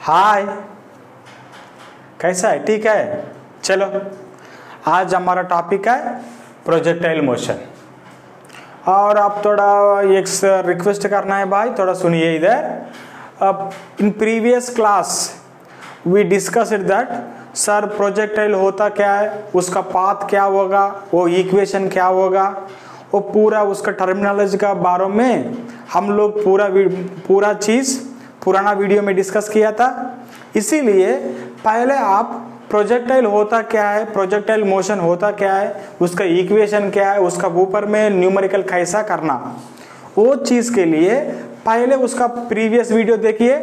हाय, कैसा है? ठीक है। चलो, आज हमारा टॉपिक है प्रोजेक्टाइल मोशन। और आप थोड़ा एक रिक्वेस्ट करना है भाई, थोड़ा सुनिए इधर। In previous class we discussed that sir projectile होता क्या है, उसका पाथ क्या होगा, वो इक्वेशन क्या होगा, वो पूरा उसका टर्मिनोलॉजी का बारे में हम लोग पूरा चीज़ पुराना वीडियो में डिस्कस किया था। इसीलिए पहले आप प्रोजेक्टाइल होता क्या है, प्रोजेक्टाइल मोशन होता क्या है, उसका इक्वेशन क्या है, उसका ऊपर में न्यूमेरिकल कैसा करना, वो चीज़ के लिए पहले उसका प्रीवियस वीडियो देखिए।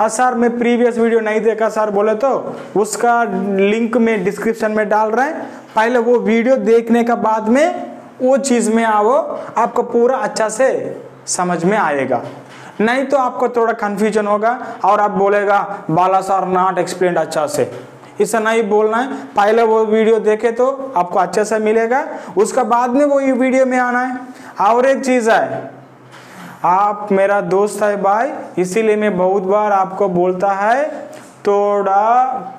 सर मैं प्रीवियस वीडियो नहीं देखा सर बोले तो उसका लिंक में डिस्क्रिप्शन में डाल रहे हैं। पहले वो वीडियो देखने का बाद में वो चीज़ में आओ, आपको पूरा अच्छा से समझ में आएगा। नहीं तो आपको थोड़ा कंफ्यूजन होगा और आप बोलेगा बाला सर नॉट एक्सप्लेन्ड अच्छा से। इसे नहीं बोलना है, पहले वो वीडियो देखे तो आपको अच्छे से मिलेगा, उसका बाद में वो वीडियो में आना है। और एक चीज़ है, आप मेरा दोस्त है भाई, इसीलिए मैं बहुत बार आपको बोलता है थोड़ा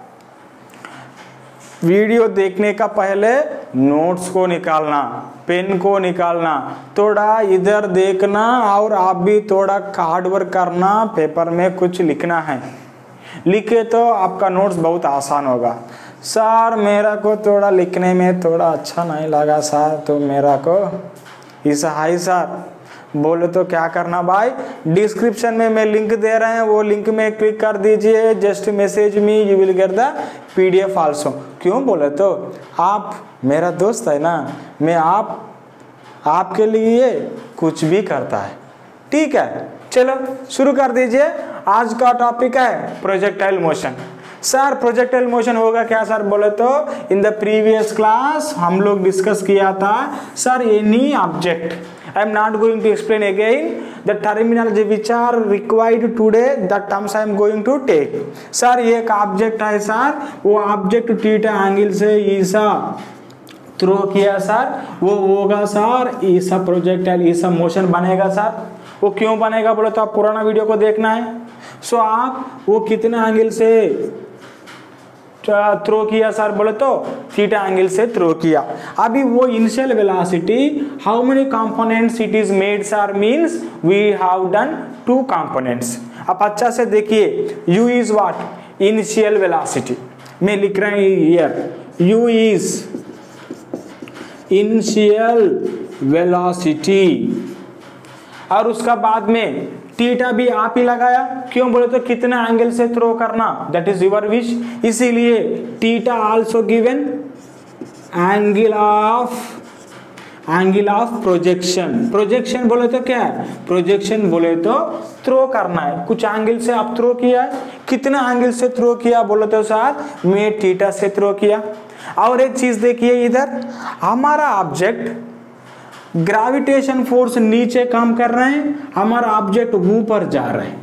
वीडियो देखने का पहले नोट्स को निकालना, पेन को निकालना, थोड़ा इधर देखना और आप भी थोड़ा हार्ड वर्क करना, पेपर में कुछ लिखना है। लिखे तो आपका नोट्स बहुत आसान होगा। सर मेरा को थोड़ा लिखने में थोड़ा अच्छा नहीं लगा सर, तो मेरा को ऐसा है सर बोले तो क्या करना भाई, डिस्क्रिप्शन में मैं लिंक दे रहे हैं, वो लिंक में क्लिक कर दीजिए। Just message me, you will get the PDF also. क्यों बोले तो आप मेरा दोस्त है ना, मैं आपके लिए कुछ भी करता है। ठीक है, चलो शुरू कर दीजिए। आज का टॉपिक है projectile motion. Sir projectile motion होगा क्या सर बोले तो इन द प्रीवियस क्लास हम लोग डिस्कस किया था sir any object, I am not going to explain again the terminology which are required today, the terms I am going to take. Sir ये एक ऑब्जेक्ट है sir, वो object theta angle से ऐसा थ्रो किया sir, वो होगा sir ऐसा प्रोजेक्टाइल, ऐसा मोशन बनेगा सर। वो क्यों बनेगा बोले तो आप पुराना वीडियो को देखना है। सो आप वो कितने एंगल से थ्रो किया सर बोले तो थीटा एंगल से थ्रो किया। अभी वो initial velocity how many components it is made sir means we have done 2 components. अब अच्छा से देखिए, u is what, initial velocity मैं लिख रहा हूं here, u is initial velocity और उसका बाद में थीटा भी आप ही लगाया। क्यों बोले तो कितना एंगल से थ्रो करना, दैट इज योर विश। इसीलिए theta also given angle of projection. Projection बोले तो क्या है, प्रोजेक्शन बोले तो थ्रो करना है, कुछ एंगल से आप थ्रो किया है। कितना एंगल से थ्रो किया बोले तो साथ में थीटा से थ्रो किया। और एक चीज देखिए इधर, हमारा ऑब्जेक्ट ग्रेविटेशन फोर्स नीचे काम कर रहे हैं, हमारा ऑब्जेक्ट ऊपर जा रहे हैं,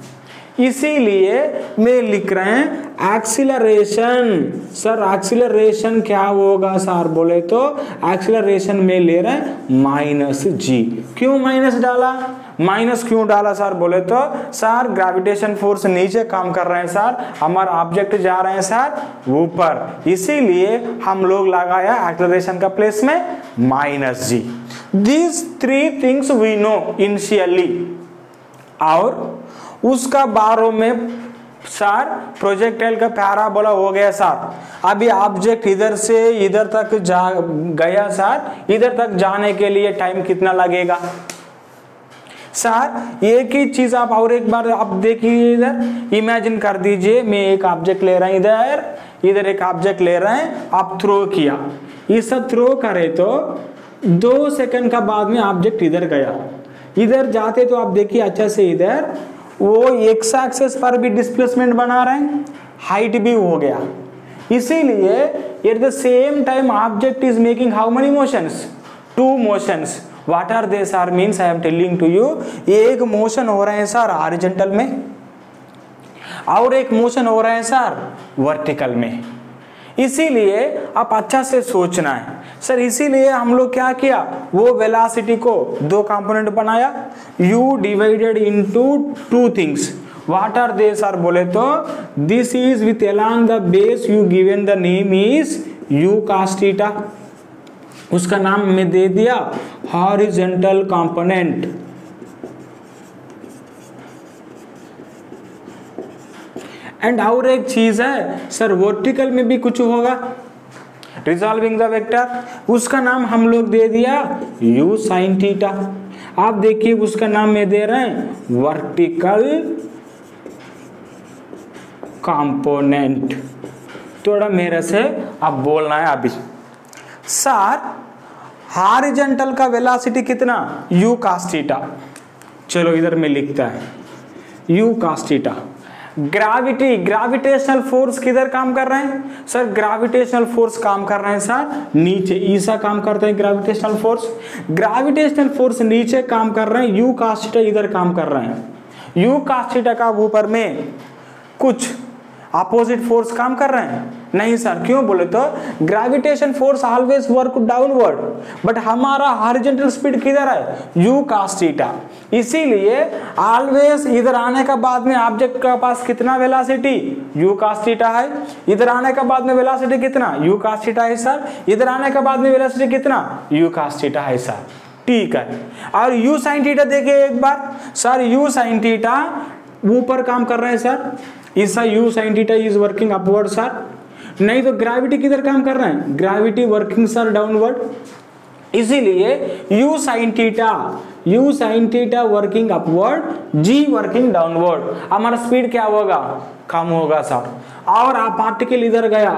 इसीलिए मैं लिख रहे हैं एक्सीलरेशन। सर एक्सीलरेशन क्या होगा सर बोले तो एक्सीलरेशन में ले रहे हैं -g। क्यों माइनस डाला, माइनस क्यों डाला सर बोले तो सर ग्रेविटेशन फोर्स नीचे काम कर रहे हैं सर, हमारा ऑब्जेक्ट जा रहे हैं सर ऊपर, इसीलिए हम लोग लगाया एक्सीलरेशन का प्लेस में -g। These 3 things we know initially। और उसका बारे में सर प्रोजेक्टाइल का पैराबोला हो गया सर। अभी ऑब्जेक्ट इधर से इधर तक गया सर, इधर तक जाने के लिए टाइम कितना लगेगा सर। एक ही चीज आप और एक बार आप देखिए, इधर इमेजिन कर दीजिए मैं एक ऑब्जेक्ट ले रहा हूं, इधर एक ऑब्जेक्ट ले रहे हैं, आप थ्रो किया, ये सब थ्रो करे तो 2 सेकंड का बाद में ऑब्जेक्ट इधर गया, इधर जाते तो आप देखिए अच्छा से इधर वो एक्स एक्सिस पर भी डिस्प्लेसमेंट बना रहे हैं, हाइट भी हो गया। इसीलिए at the same time object is making how many motions, 2 motions. What are they sir means I am telling to you, एक मोशन हो रहे हैं सर हॉरिजॉन्टल में और एक मोशन हो रहे हैं सर वर्टिकल में। इसीलिए आप अच्छा से सोचना है सर, इसीलिए हम लोग क्या किया, वो वेलोसिटी को 2 कंपोनेंट बनाया, u divided into 2 things. What are they sir बोले तो this is with along the base you given the name is u cos theta, उसका नाम में दे दिया हॉरिजॉन्टल कंपोनेंट। एंड और एक चीज है सर वर्टिकल में भी कुछ होगा रिजॉल्विंग द वेक्टर, उसका नाम हम लोग दे दिया u sin थीटा। आप देखिए उसका नाम में दे रहे हैं वर्टिकल कंपोनेंट। थोड़ा मेरे से अब बोलना है अभी सर हॉरिजॉन्टल का वेलोसिटी कितना u cos थीटा, चलो इधर में लिखता है u cos theta. Gravity gravitational force किधर काम कर रहे हैं सर, ग्रेविटेशनल फोर्स काम कर रहे हैं सर नीचे, ईसा काम करते हैं ग्रेविटेशनल फोर्स, ग्रेविटेशनल फोर्स नीचे काम कर रहे हैं, u cos थीटा इधर काम कर रहे हैं। u cos थीटा का ऊपर में कुछ अपोजिट फोर्स काम कर रहे हैं नहीं सर, क्यों बोले तो gravitation force always work downward, but हमारा हॉरिजॉन्टल स्पीड किधर है u cos थीटा, इसीलिए ऑलवेज इधर आने का बाद में ऑब्जेक्ट के पास कितना वेलोसिटी u cos थीटा है, इधर आने का बाद में वेलोसिटी कितना u cos थीटा है सर, इधर आने का बाद में वेलोसिटी कितना u cos थीटा है सर, ठीक है। और u sin थीटा देखिए एक बार सर, u sin थीटा ऊपर काम कर रहे हैं सर, इसका u sin theta is working upward sir, नहीं तो ग्रेविटी किधर काम कर रहे हैं, ग्रेविटी वर्किंग सर डाउनवर्ड, इसीलिए u sin theta working upward, g working downward, हमारा स्पीड क्या होगा कम होगा सर। और आप पार्टिकल इधर गया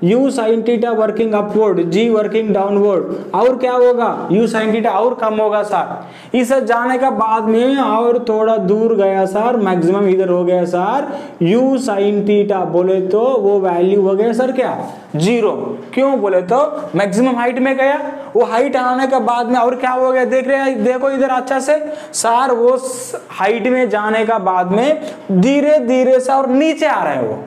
u sin theta working upward, g working downward, और क्या होगा u sin थीटा और कम होगा सर। इसे जाने का बाद में और थोड़ा दूर गया सर, मैक्सिमम इधर हो गया सर u sin थीटा बोले तो वो वैल्यू हो गया सर क्या 0, क्यों बोले तो मैक्सिमम हाइट में गया, वो हाइट आने के बाद में और क्या हो गया देख रहे हैं, देखो इधर अच्छा से सर, वो हाइट में जाने का बाद में धीरे धीरे से और नीचे आ रहे हैं, वो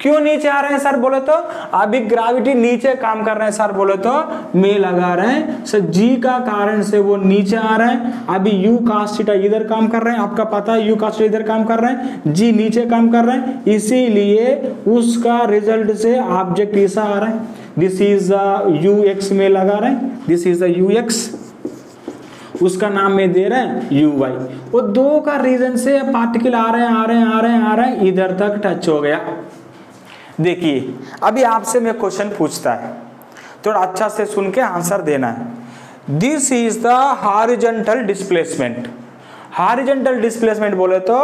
क्यों नीचे आ रहे हैं सर बोले तो अभी ग्रेविटी नीचे काम कर रहे हैं सर, बोले तो में लगा रहे हैं सर g का कारण से वो नीचे आ रहे हैं। अभी u cos थीटा इधर काम कर रहे हैं, आपका पता है u cos थीटा इधर काम कर रहे हैं, g नीचे काम कर रहे हैं, इसीलिए उसका रिजल्ट से ऑब्जेक्ट ऐसा आ रहा है, दिस इज ux में लगा रहे हैं, दिस इज ux, उसका नाम में दे रहे हैं uy। वो दो का रीजन से पार्टिकल आ रहे हैं इधर तक टच हो गया। देखिए अभी आपसे मैं क्वेश्चन पूछता है, थोड़ा अच्छा से सुन के आंसर देना है। This is the horizontal displacement. Horizontal displacement बोले तो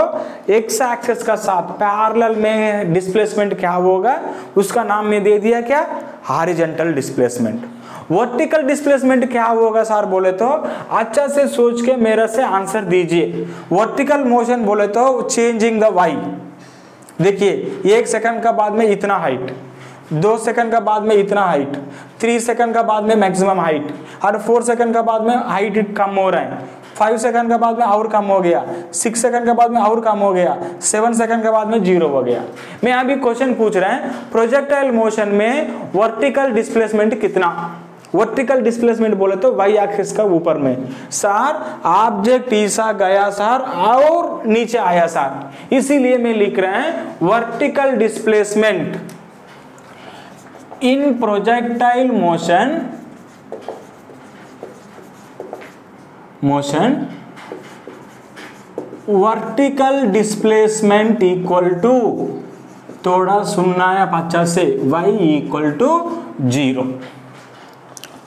एक्स एक्सिस का साथ पैरेलल में डिस्प्लेसमेंट क्या होगा, उसका नाम में दे दिया क्या हॉरिजॉन्टल डिस्प्लेसमेंट। वर्टिकल डिस्प्लेसमेंट क्या होगा सर बोले तो अच्छा से सोच के मेरे से आंसर दीजिए। वर्टिकल मोशन बोले तो चेंजिंग द वाई, देखिए 1 सेकंड का बाद में इतना हाइट, 2 सेकंड का बाद में इतना हाइट, 3 सेकंड का बाद में मैक्सिमम हाइट, और 4 सेकंड का बाद में हाइट कम हो रहा है, 5 सेकंड का बाद में और कम हो गया, 6 सेकंड का बाद में और कम हो गया, 7 सेकंड के बाद में 0 हो गया। मैं अभी क्वेश्चन पूछ रहे हैं प्रोजेक्टाइल मोशन में वर्टिकल डिस्प्लेसमेंट कितना, वर्टिकल डिस्प्लेसमेंट बोले तो वाई एक्सिस का ऊपर में सर ऑब्जेक्ट ऐसा गया सर और नीचे आया सर, इसीलिए मैं लिख रहे हैं vertical displacement in projectile motion vertical displacement equal to, थोड़ा सुनना है अच्छा से, y इक्वल टू 0।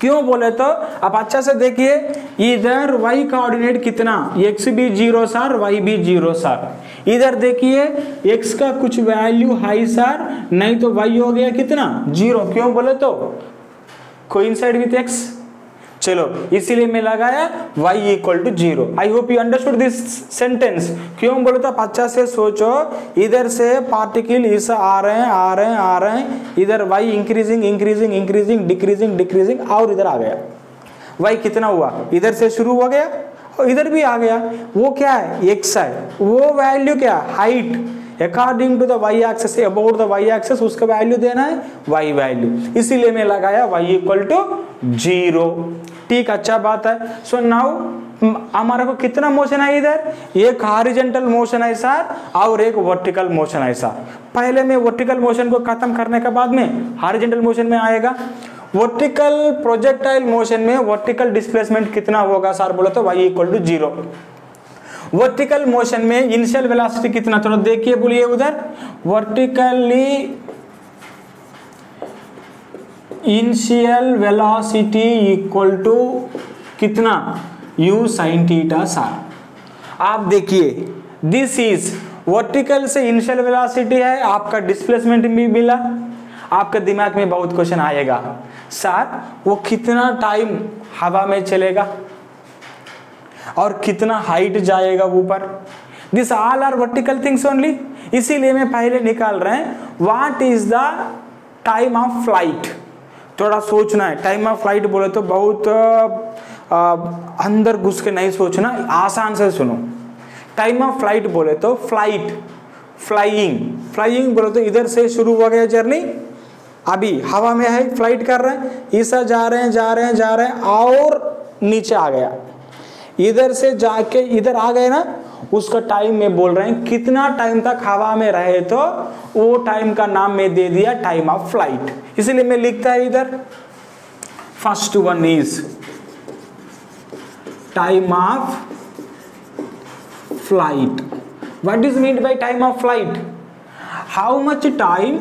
क्यों बोले तो अब अच्छा से देखिए इधर y कोऑर्डिनेट कितना, x भी 0 सर, y भी 0 सर। इधर देखिए x का कुछ वैल्यू हाई सर, नहीं तो y हो गया कितना 0, क्यों बोले तो कोइंसाइड विथ x। चलो इसीलिए मैं लगाया y equal to 0। I hope you understood this sentence. क्यों बोले तो अच्छा से सोचो, इधर से पार्टिकल इस आ रहे हैं, इधर y इंक्रीजिंग डिक्रीजिंग और इधर आ गया, y कितना हुआ इधर से शुरू हो गया और इधर भी आ गया, वो क्या है x है, वो वैल्यू क्या height according to the y axis, about the y axis उसका वैल्यू देना है y वैल्यू, इसीलिए मैं लगाया y इक्वल टू 0। ठीक, अच्छा बात है। सो नाउ हमारा को कितना मोशन है इधर, एक हॉरिजॉन्टल मोशन है सर और एक वर्टिकल मोशन है सर। पहले में वर्टिकल मोशन को खत्म करने के बाद में हॉरिजॉन्टल मोशन में आएगा। वर्टिकल प्रोजेक्टाइल मोशन में वर्टिकल डिस्प्लेसमेंट कितना होगा सर बोले तो y = 0। वर्टिकल मोशन में इनिशियल वेलोसिटी कितना, थोड़ा देखिए बोलिए उधर, vertically initial velocity equal to कितना, u sin थीटा सर। आप देखिए दिस इज वर्टिकल से इनिशियल वेलोसिटी है, आपका डिस्प्लेसमेंट भी मिला। आपके दिमाग में बहुत क्वेश्चन आएगा सर वो कितना टाइम हवा में चलेगा और कितना हाइट जाएगा ऊपर, this all are vertical things only. इसीलिए मैं पहले निकाल रहे हैं what is the time of flight. थोड़ा सोचना है, टाइम ऑफ फ्लाइट बोले तो बहुत अंदर घुस के नहीं सोचना, आसान से सुनो। टाइम ऑफ फ्लाइट बोले तो फ्लाइट, फ्लाइंग बोले तो इधर से शुरू हो गया जर्नी, अभी हवा में है, फ्लाइट कर रहे हैं, ऐसा जा रहे हैं और नीचे आ गया, इधर से जाके इधर आ गए ना, उसका टाइम में बोल रहे हैं कितना टाइम तक हवा में रहे, तो वो टाइम का नाम में दे दिया टाइम ऑफ फ्लाइट। इसलिए मैं लिखता है इधर first one is time of flight. What is mean by time of flight, how much time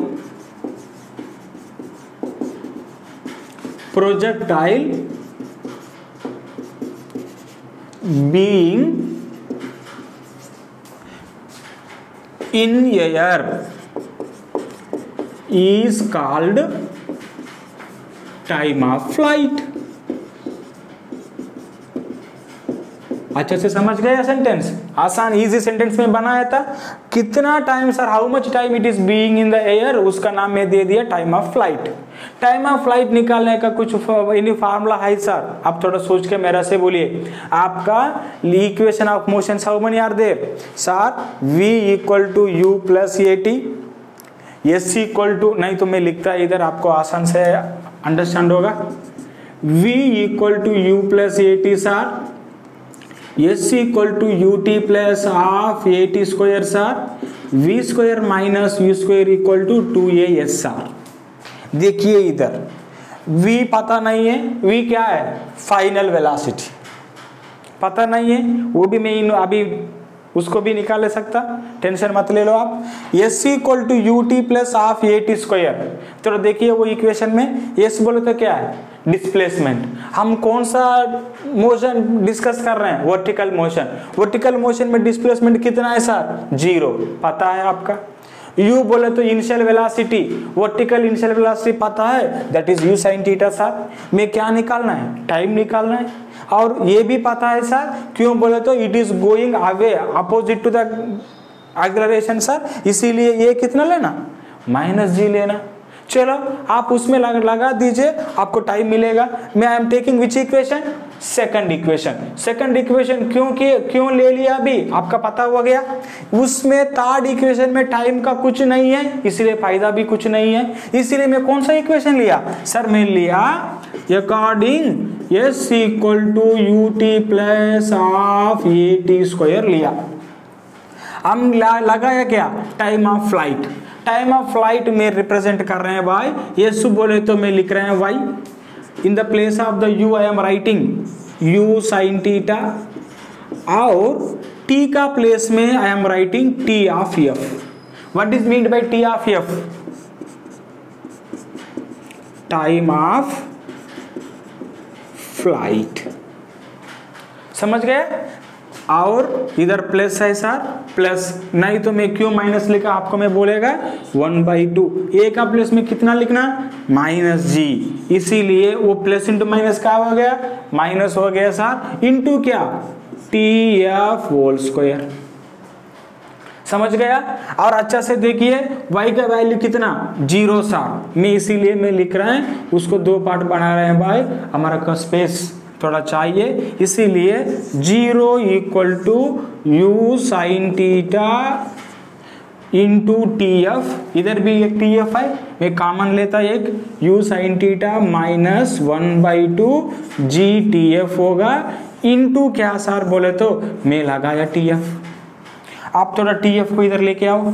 projectile being in air is called time of flight। अच्छे से समझ गया सेंटेंस, आसान इजी सेंटेंस में बनाया था। कितना time sir, how much time it is being in the air, उसका नाम में दे दिया time of flight. Time of flight निकालने का कुछ फार्मूला है सर, आप थोड़ा सोच के मेरा से बोलिए। आपका equation of motion how many are there sir, v = u + at, s = नहीं तो मैं लिखता है इधर, आपको आसान से अंडरस्टैंड होगा। v = u + at sir, s = ut + half at square sir, v² - u² = 2as sir. देखिए इधर v पता नहीं है, v क्या है, फाइनल वेलोसिटी पता नहीं है, वो भी मैं अभी उसको भी निकाल ले सकता, टेंशन मत ले लो आप। s = ut + half at square, तो देखिए वो इक्वेशन में s बोले तो क्या है, डिस्प्लेसमेंट। हम कौन सा मोशन डिस्कस कर रहे हैं, वर्टिकल मोशन। वर्टिकल मोशन में डिस्प्लेसमेंट कितना है सर, 0 पता है आपका। u बोले तो initial velocity, vertical initial velocity पता है, that is u sin theta sir. में क्या निकालना है, टाइम निकालना है। और ये भी पता है सर, क्यों बोले तो it is going away opposite to the acceleration sir, इसीलिए ये कितना लेना, -g लेना। चलो आप उसमें लगा दीजिए, आपको टाइम मिलेगा। मैं I am taking which equation, second equation क्यों ले लिया अभी आपका पता हो गया। उसमें थर्ड इक्वेशन में टाइम का कुछ नहीं है, इसलिए फायदा भी कुछ नहीं है। इसीलिए मैं कौन सा इक्वेशन लिया सर, मैं लिया according s = ut + half at² लिया। हम लगाया क्या, time of flight. Time of flight में रिप्रेजेंट कर रहे हैं बाय s बोले तो मैं लिख रहे हैं y, in the place of the u I am writing u sin theta, और t का प्लेस में I am writing t of f। What is mean by t of f, time of flight, समझ गए। और इधर plus है sir, plus नहीं तो मैं क्यों माइनस लिखा आपको मैं बोलेगा 1/2। ए का प्लस में कितना लिखना, -g, इसीलिए वो प्लस इंटू माइनस क्या हो गया, माइनस हो गया सर, इंटू क्या, tf²। समझ गया। और अच्छा से देखिए y का वैल्यू कितना, 0 सर। मैं इसीलिए मैं लिख रहे हैं, उसको 2 पार्ट बना रहे हैं भाई, हमारा का स्पेस थोड़ा चाहिए, इसीलिए 0 = u sin theta into tf, इधर भी एक tf है, मैं कॉमन लेता एक u sin theta -1/2 g tf होगा, इनटू क्या सर बोले तो मैं लगाया टीएफ। आप थोड़ा टीएफ को इधर लेके आओ,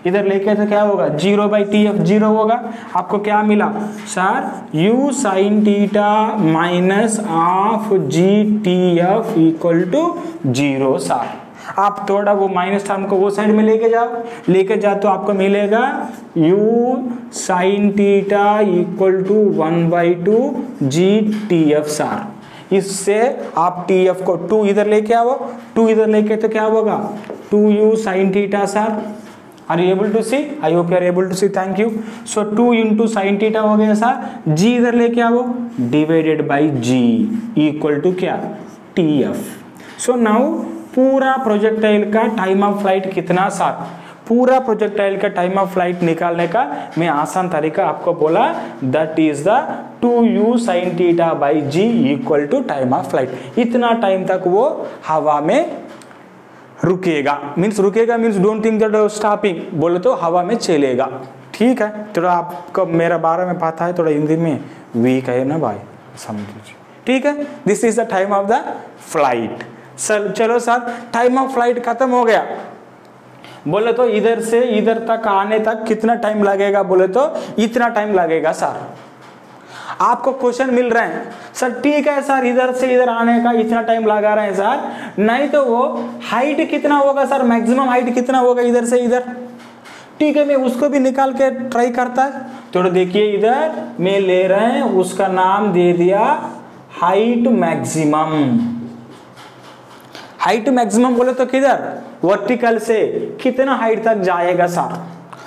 इधर लेके तो क्या होगा 0/TF 0 होगा। आपको क्या मिला sir u sin theta minus of GTF equal to 0 sir. आप थोड़ा वो माइनस टर्म को वो साइड में लेके जाओ, लेके जाओ तो आपको मिलेगा u sin theta equal to 1/2 GTF sir. इससे आप TF को 2 इधर लेके आओ, 2 इधर लेके तो क्या होगा 2u sin theta sir. Are you able to see? I hope you are able to see. Thank you. So 2 into sin theta हो गया सर, g इधर लेके आओ divided by g equal to क्या TF। सो नाउ पूरा projectile का time of flight कितना sir, पूरा प्रोजेक्टाइल का टाइम ऑफ फ्लाइट निकालने का मैं आसान तरीका आपको बोला, that is the 2u sin theta by g equal to time of flight. इतना टाइम तक वो हवा में रुकेगा, मीन्स रुकेगा means don't think that stopping, बोले तो हवा में चलेगा। ठीक है, थोड़ा आपको मेरा बारे में पता है, थोड़ा हिंदी में वीक है ना भाई, समझ लीजिए। ठीक है, this is the time of the flight. चलो सर टाइम ऑफ फ्लाइट खत्म हो गया, बोले तो इधर से इधर तक आने तक कितना टाइम लगेगा, बोले तो इतना टाइम लगेगा सर। आपको क्वेश्चन मिल रहे हैं सर, ठीक है सर इधर से इधर आने का इतना टाइम लगा रहे हैं सर, नहीं तो वो हाइट कितना होगा सर, मैक्सिमम हाइट कितना होगा इधर से इधर। ठीक है, मैं उसको भी निकाल के ट्राई करता है। तो देखिए इधर मैं ले रहे हैं, उसका नाम दे दिया हाइट मैक्सिमम। हाइट मैक्सिमम बोले तो किधर वर्टिकल से कितना हाइट तक जाएगा सर,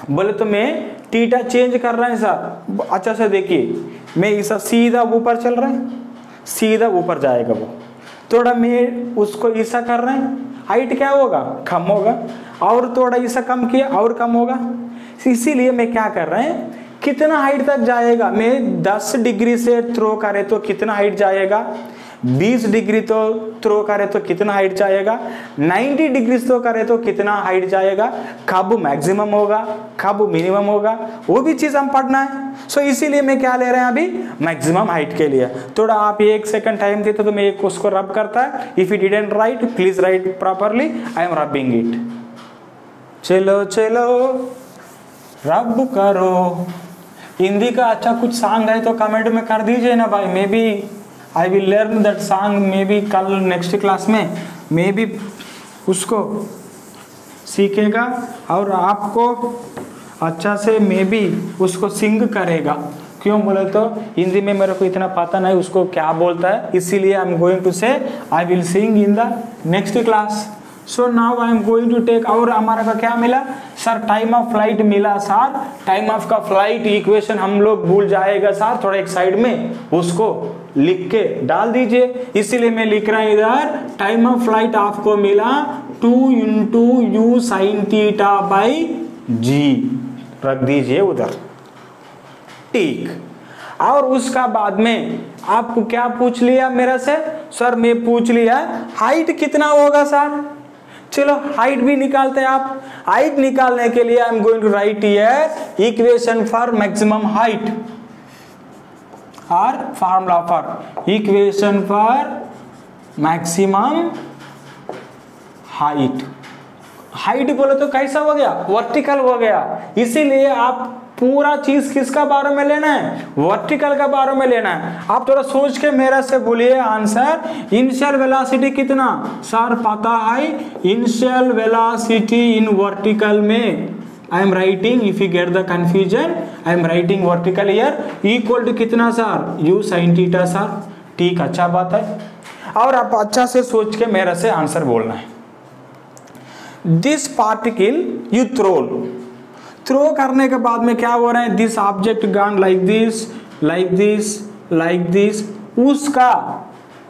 बोले तो मैं थीटा चेंज कर रहे हैं सर। अच्छा से देखिए, मैं इसे सीधा ऊपर चल रहा है, सीधा ऊपर जाएगा वो, थोड़ा मैं उसको ऐसा कर रहे हैं, हाइट क्या होगा कम होगा, और थोड़ा ऐसा कम किया और कम होगा। इसीलिए मैं क्या कर रहे हैं, कितना हाइट तक जाएगा, मैं 10 डिग्री से थ्रो करे तो कितना हाइट जाएगा, 20 डिग्री तो थ्रो करे तो कितना हाइट जाएगा, 90 डिग्री तो करे तो कितना हाइट जाएगा, कब मैक्सिमम होगा कब मिनिमम होगा, वो भी चीज हम पढ़ना है। सो इसीलिए मैं क्या ले रहे हैं अभी मैक्सिमम हाइट के लिए। थोड़ा आप 1 सेकंड टाइम देते तो मैं एक उसको रब करता है। If you didn't right please right properly, I am rubbing it. चलो चलो रब करो। हिंदी का अच्छा कुछ सॉन्ग है तो कमेंट में कर दीजिए ना भाई, maybe I will learn that song, maybe कल नेक्स्ट क्लास में मे बी उसको सीखेगा और आपको अच्छा से मे बी उसको सिंग करेगा। क्यों बोले तो हिंदी में मेरे को इतना पता नहीं उसको क्या बोलता है, इसीलिए I am going to say I will sing in the next class. So now I am going to take, और हमारा का क्या मिला सर, टाइम ऑफ फ्लाइट मिला सर। टाइम ऑफ का फ्लाइट इक्वेशन हम लोग भूल जाएगा सर, थोड़ा एक साइड में उसको लिख के डाल दीजिए। इसीलिए मैं लिख रहा हूं इधर टाइम ऑफ फ्लाइट आपको मिला 2 × u sin theta by g, रख दीजिए उधर। ठीक, और उसका बाद में आपको क्या पूछ लिया मेरे से, सर मैं पूछ लिया हाइट कितना होगा सर। चलो हाइट भी निकालते हैं आप। हाइट निकालने के लिए I am going to write here equation for maximum height और formula for equation for maximum height. Height बोले तो कैसा हो गया वर्टिकल हो गया, इसीलिए आप पूरा चीज किसका बारे में लेना है, वर्टिकल का बारे में लेना है। आप थोड़ा सोच के मेरा से बोलिए आंसर। इनिशियल वेलोसिटी कितना सर पता है, इनिशियल वेलोसिटी इन वर्टिकल में I am writing, if you get the confusion I am writing vertical here equal to कितना sir u sin theta sir. ठीक, अच्छा बात है, और आप अच्छा से सोच के मेरा से आंसर बोलना है। दिस पार्टिकल यू थ्रो करने के बाद में क्या हो रहा है, this object gone like this like this like this, उसका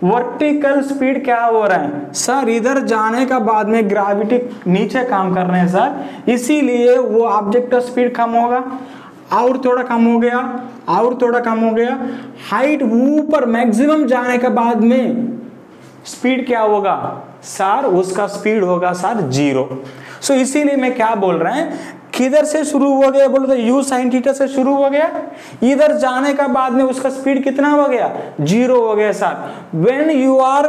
वर्टिकल स्पीड क्या हो रहा है सर, इधर जाने का बाद में ग्रेविटी नीचे काम कर रहे हैं सर, इसीलिए वो ऑब्जेक्ट का स्पीड कम होगा, और थोड़ा कम हो गया और थोड़ा कम हो गया। हाइट ऊपर मैक्सिमम जाने के बाद में स्पीड क्या होगा सर, उसका स्पीड होगा सर 0। सो इसीलिए मैं क्या बोल रहे हैं, किधर से शुरू हो गया बोलो तो u sin थीटा से शुरू हो गया, इधर जाने का बाद में उसका स्पीड कितना हो गया 0 हो गया sir. When you are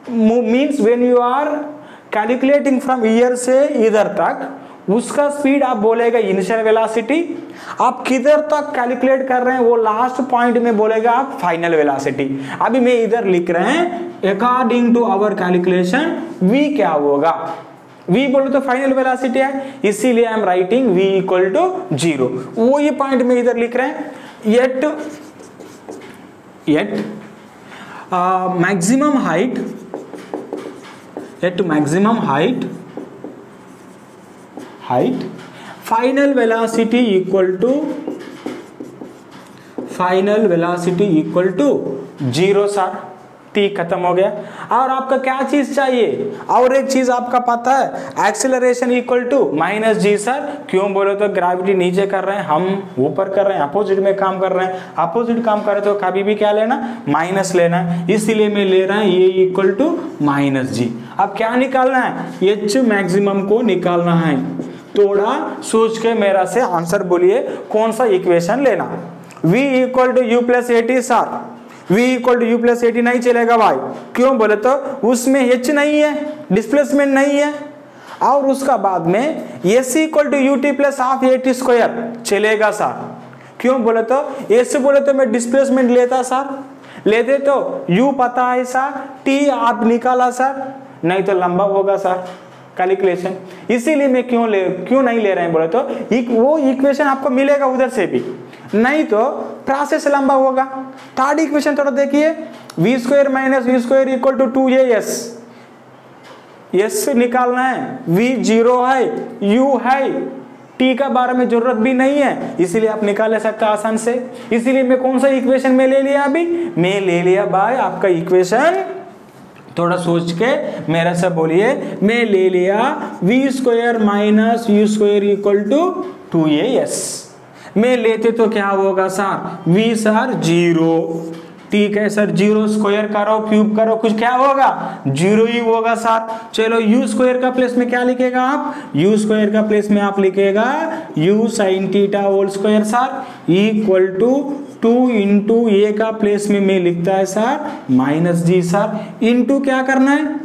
means when you are calculating from here से इधर तक, उसका स्पीड आप बोलेगा इनिशियल वेलोसिटी। आप किधर तक कैलकुलेट कर रहे हैं वो लास्ट पॉइंट में बोलेगा आप फाइनल वेलोसिटी। अभी मैं इधर लिख रहे हैं according to our calculation v क्या होगा, v बोलो तो फाइनल वेलोसिटी है, इसीलिए I am writing v equal to 0। वो ये पॉइंट में इधर लिख रहे हैं yet maximum height final velocity equal to 0 sir. ठीक, खत्म हो गया। और आपका क्या चीज चाहिए, और एक चीज आपका पता है, acceleration equal to minus g sir. क्यों बोले तो ग्रेविटी नीचे कर रहे हैं, हम ऊपर कर रहे हैं, अपोजिट में काम कर रहे हैं। अपोजिट काम कर रहे तो कभी भी क्या लेना, माइनस लेना है, इसलिए मैं ले रहा है ये इक्वल टू माइनस जी। अब क्या निकालना है, एच मैक्सिमम को निकालना है। थोड़ा सोच के मेरा से आंसर बोलिए कौन सा इक्वेशन लेना। v equal to u plus a t sir, v equal to u plus a t नहीं चलेगा भाई। क्यों बोले तो उसमें h नहीं है, डिस्प्लेसमेंट नहीं है। और उसका बाद में s equal to u t plus half a t square चलेगा सर। क्यों बोले तो s बोले तो मैं डिस्प्लेसमेंट लेता सर, लेते तो u पता है सर, t आप निकाला सर, नहीं तो लंबा होगा सर कैलकुलेशन। इसीलिए मैं क्यों नहीं ले रहे हैं बोले तो वो इक्वेशन आपको मिलेगा उधर से भी, नहीं तो प्रोसेस लंबा होगा। थर्ड इक्वेशन थोड़ा देखिए, v square minus v square equal to 2as, s निकालना है, v 0 है, u है, t का बारे में जरूरत भी नहीं है, इसीलिए आप निकाल सकते हैं आसान से। इसीलिए मैं कौन सा इक्वेशन में ले लिया, अभी मैं ले लिया भाई आपका इक्वेशन। थोड़ा सोच के मेरा से बोलिए, मैं ले लिया v square minus u square equal to 2as। मैं लेते तो क्या होगा सर, v सर 0, ठीक है सर, 0 स्क्वायर करो क्यूब करो कुछ क्या होगा, 0 ही होगा सर। चलो u स्क्वायर का प्लेस में क्या लिखेगा आप, u स्क्वायर का प्लेस में आप लिखेगा u sign theta whole square sir equal to 2 into a का प्लेस में मैं लिखता है sir minus g sir, into क्या करना है,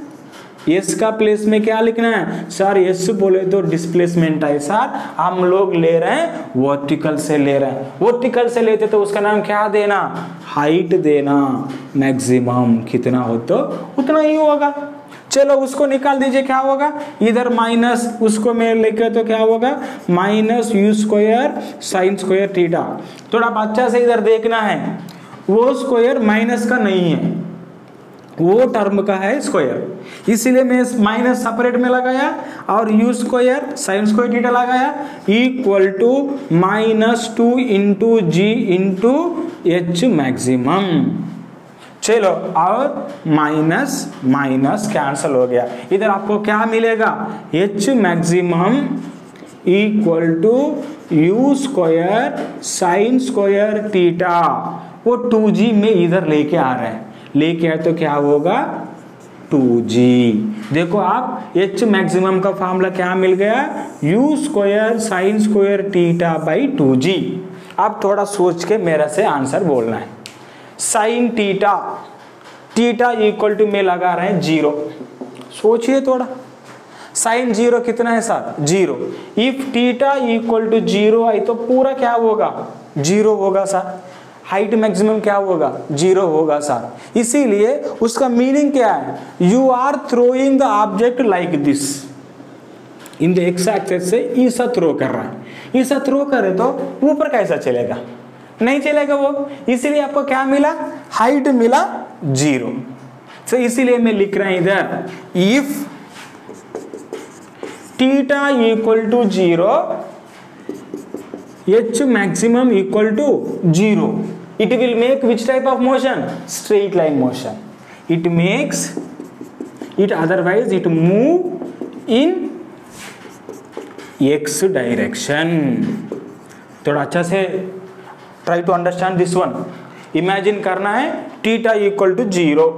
s का प्लेस में क्या लिखना है सर, s बोले तो डिस्प्लेसमेंट है सर, हम लोग ले रहे हैं वर्टिकल से ले रहे हैं। वर्टिकल से लेते तो उसका नाम क्या देना, हाइट देना, मैक्सिमम कितना हो तो उतना ही होगा। चलो उसको निकाल दीजिए, क्या होगा, इधर माइनस उसको मैं लेकर तो क्या होगा minus you square sine square theta. थोड़ा अच्छा से इधर देखना है, वो स्क्वायर माइनस का नहीं है, वो टर्म का है स्क्वायर, इसीलिए मैं माइनस सेपरेट में लगाया और u square sine square theta लगाया equal to -2 into g into h maximum. चलो और माइनस माइनस कैंसल हो गया, इधर आपको क्या मिलेगा, h maximum equal to u square sine square theta. वो 2g में इधर लेके आ रहे हैं, लेके आए तो क्या होगा 2g। देखो आप h मैक्सिमम का फॉर्मूला क्या मिल गया, u square sine square theta by 2g। अब थोड़ा सोच के मेरा से आंसर बोलना है। Sine theta, theta equal to में लगा रहे हैं 0, सोचिए थोड़ा, साइन 0 कितना है sir 0, if theta equal to 0 आई तो पूरा क्या होगा 0 होगा सर, हाइट मैक्सिमम क्या होगा 0 होगा सर। इसीलिए उसका मीनिंग क्या है, you are throwing the object like this in the x axis से ऐसा थ्रो कर रहा है, ऐसा थ्रो करे तो ऊपर कैसा चलेगा, नहीं चलेगा वो, इसीलिए आपको क्या मिला, हाइट मिला 0। तो इसीलिए मैं लिख रहा हूं इधर, if theta equal to 0 h maximum equal to 0, it will make which type of motion, straight line motion, it makes it, otherwise it move in x direction। थोड़ा अच्छा से try to understand this one। Imagine करना है theta equal to 0,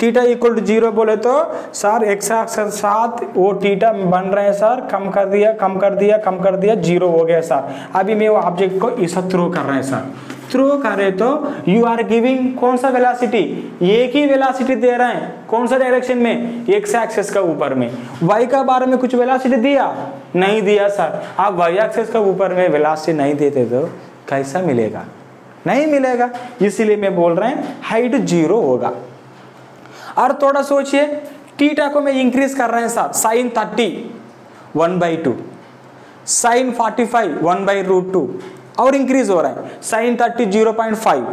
theta equal to 0 बोले तो sir x axis के साथ वो थीटा बन रहे हैं सर, कम कर दिया कम कर दिया कम कर दिया, 0 हो गया सर। अभी मैं वो ऑब्जेक्ट को इसे थ्रो कर रहे हैं सर, थ्रो करे तो यू आर गिविंग कौन सा वेलोसिटी, एक ही वेलोसिटी दे रहे हैं, कौन सा डायरेक्शन में, एक्स एक्सिस का ऊपर में। वाई का बारे में कुछ वेलोसिटी दिया नहीं दिया सर, आप वाई एक्सिस का ऊपर में वेलोसिटी नहीं देते तो कैसा मिलेगा, नहीं मिलेगा। इसीलिए मैं बोल रहे हैं हाइट 0 होगा। और थोड़ा सोचिए, थीटा को मैं इंक्रीज कर रहे हैं सर, साइन 30 1/2, साइन 45 1/√2 और इंक्रीज हो रहा है, साइन 30 0.5,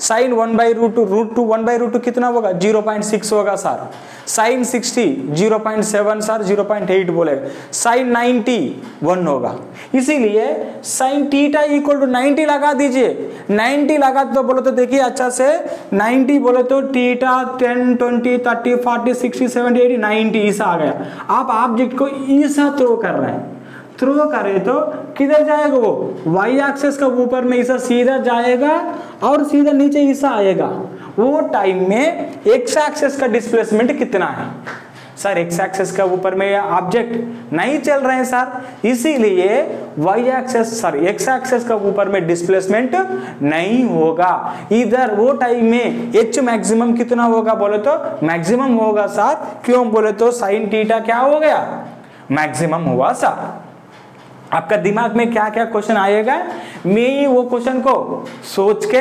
साइन 1/√2 1/√2 कितना होगा 0.6 होगा सर, साइन 60 0.7 सर 0.8 बोलेगा, साइन 90 1 होगा। इसीलिए साइन थीटा इक्वल टू 90 लगा दीजिए, 90 लगा तो बोलो तो देखिए अच्छा से 90 बोले तो थीटा 10 20 30 40 60 70 80 90 ऐसा आ गया। आप ऑब्जेक्ट को ऐसा थ्रो कर रहे हैं, थ्रो करे तो किधर जाएगा वो, वाई एक्सिस का ऊपर में ऐसा सीधा जाएगा और सीधा नीचे ऐसा आएगा। वो टाइम में एक्स एक्सिस का डिस्प्लेसमेंट कितना है सर, एक्स एक्सिस का ऊपर में ऑब्जेक्ट नहीं चल रहे हैं सर, इसीलिए y axis sir x axis का ऊपर में डिस्प्लेसमेंट नहीं होगा। इधर वो टाइम में एच मैक्सिमम कितना होगा बोले तो मैक्सिमम होगा सर, क्यों बोले तो साइन थीटा क्या हो गया, मैक्सिमम हुआ सर। आपका दिमाग में क्या क्या क्वेश्चन आएगा, मैं ही वो क्वेश्चन को सोच के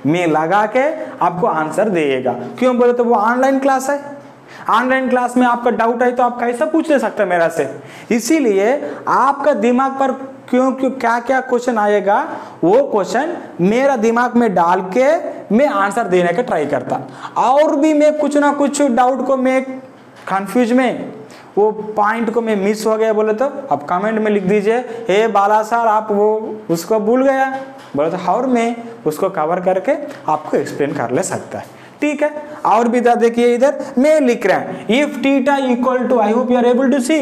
मैं लगा के आपको आंसर देगा। क्यों बोले तो वो ऑनलाइन क्लास है, ऑनलाइन क्लास में आपका डाउट है तो आप कैसा पूछ ले सकते हैं मेरा से। इसीलिए आपका दिमाग पर क्यों क्यों क्या क्या क्वेश्चन आएगा वो क्वेश्चन मेरा दिमाग में डाल के मैं आंसर देने का ट्राई करता। और भी मैं कुछ ना कुछ डाउट को मैं कंफ्यूज में वो पॉइंट को मैं मिस हो गया बोले तो आप कमेंट में लिख दीजिए, हे बाला सर आप वो उसको भूल गया बोले तो, और मैं उसको कवर करके आपको एक्सप्लेन कर ले सकता है, ठीक है। और भी देखिए इधर मैं लिख रहा हूं, if theta equal to, I hope you are able to see,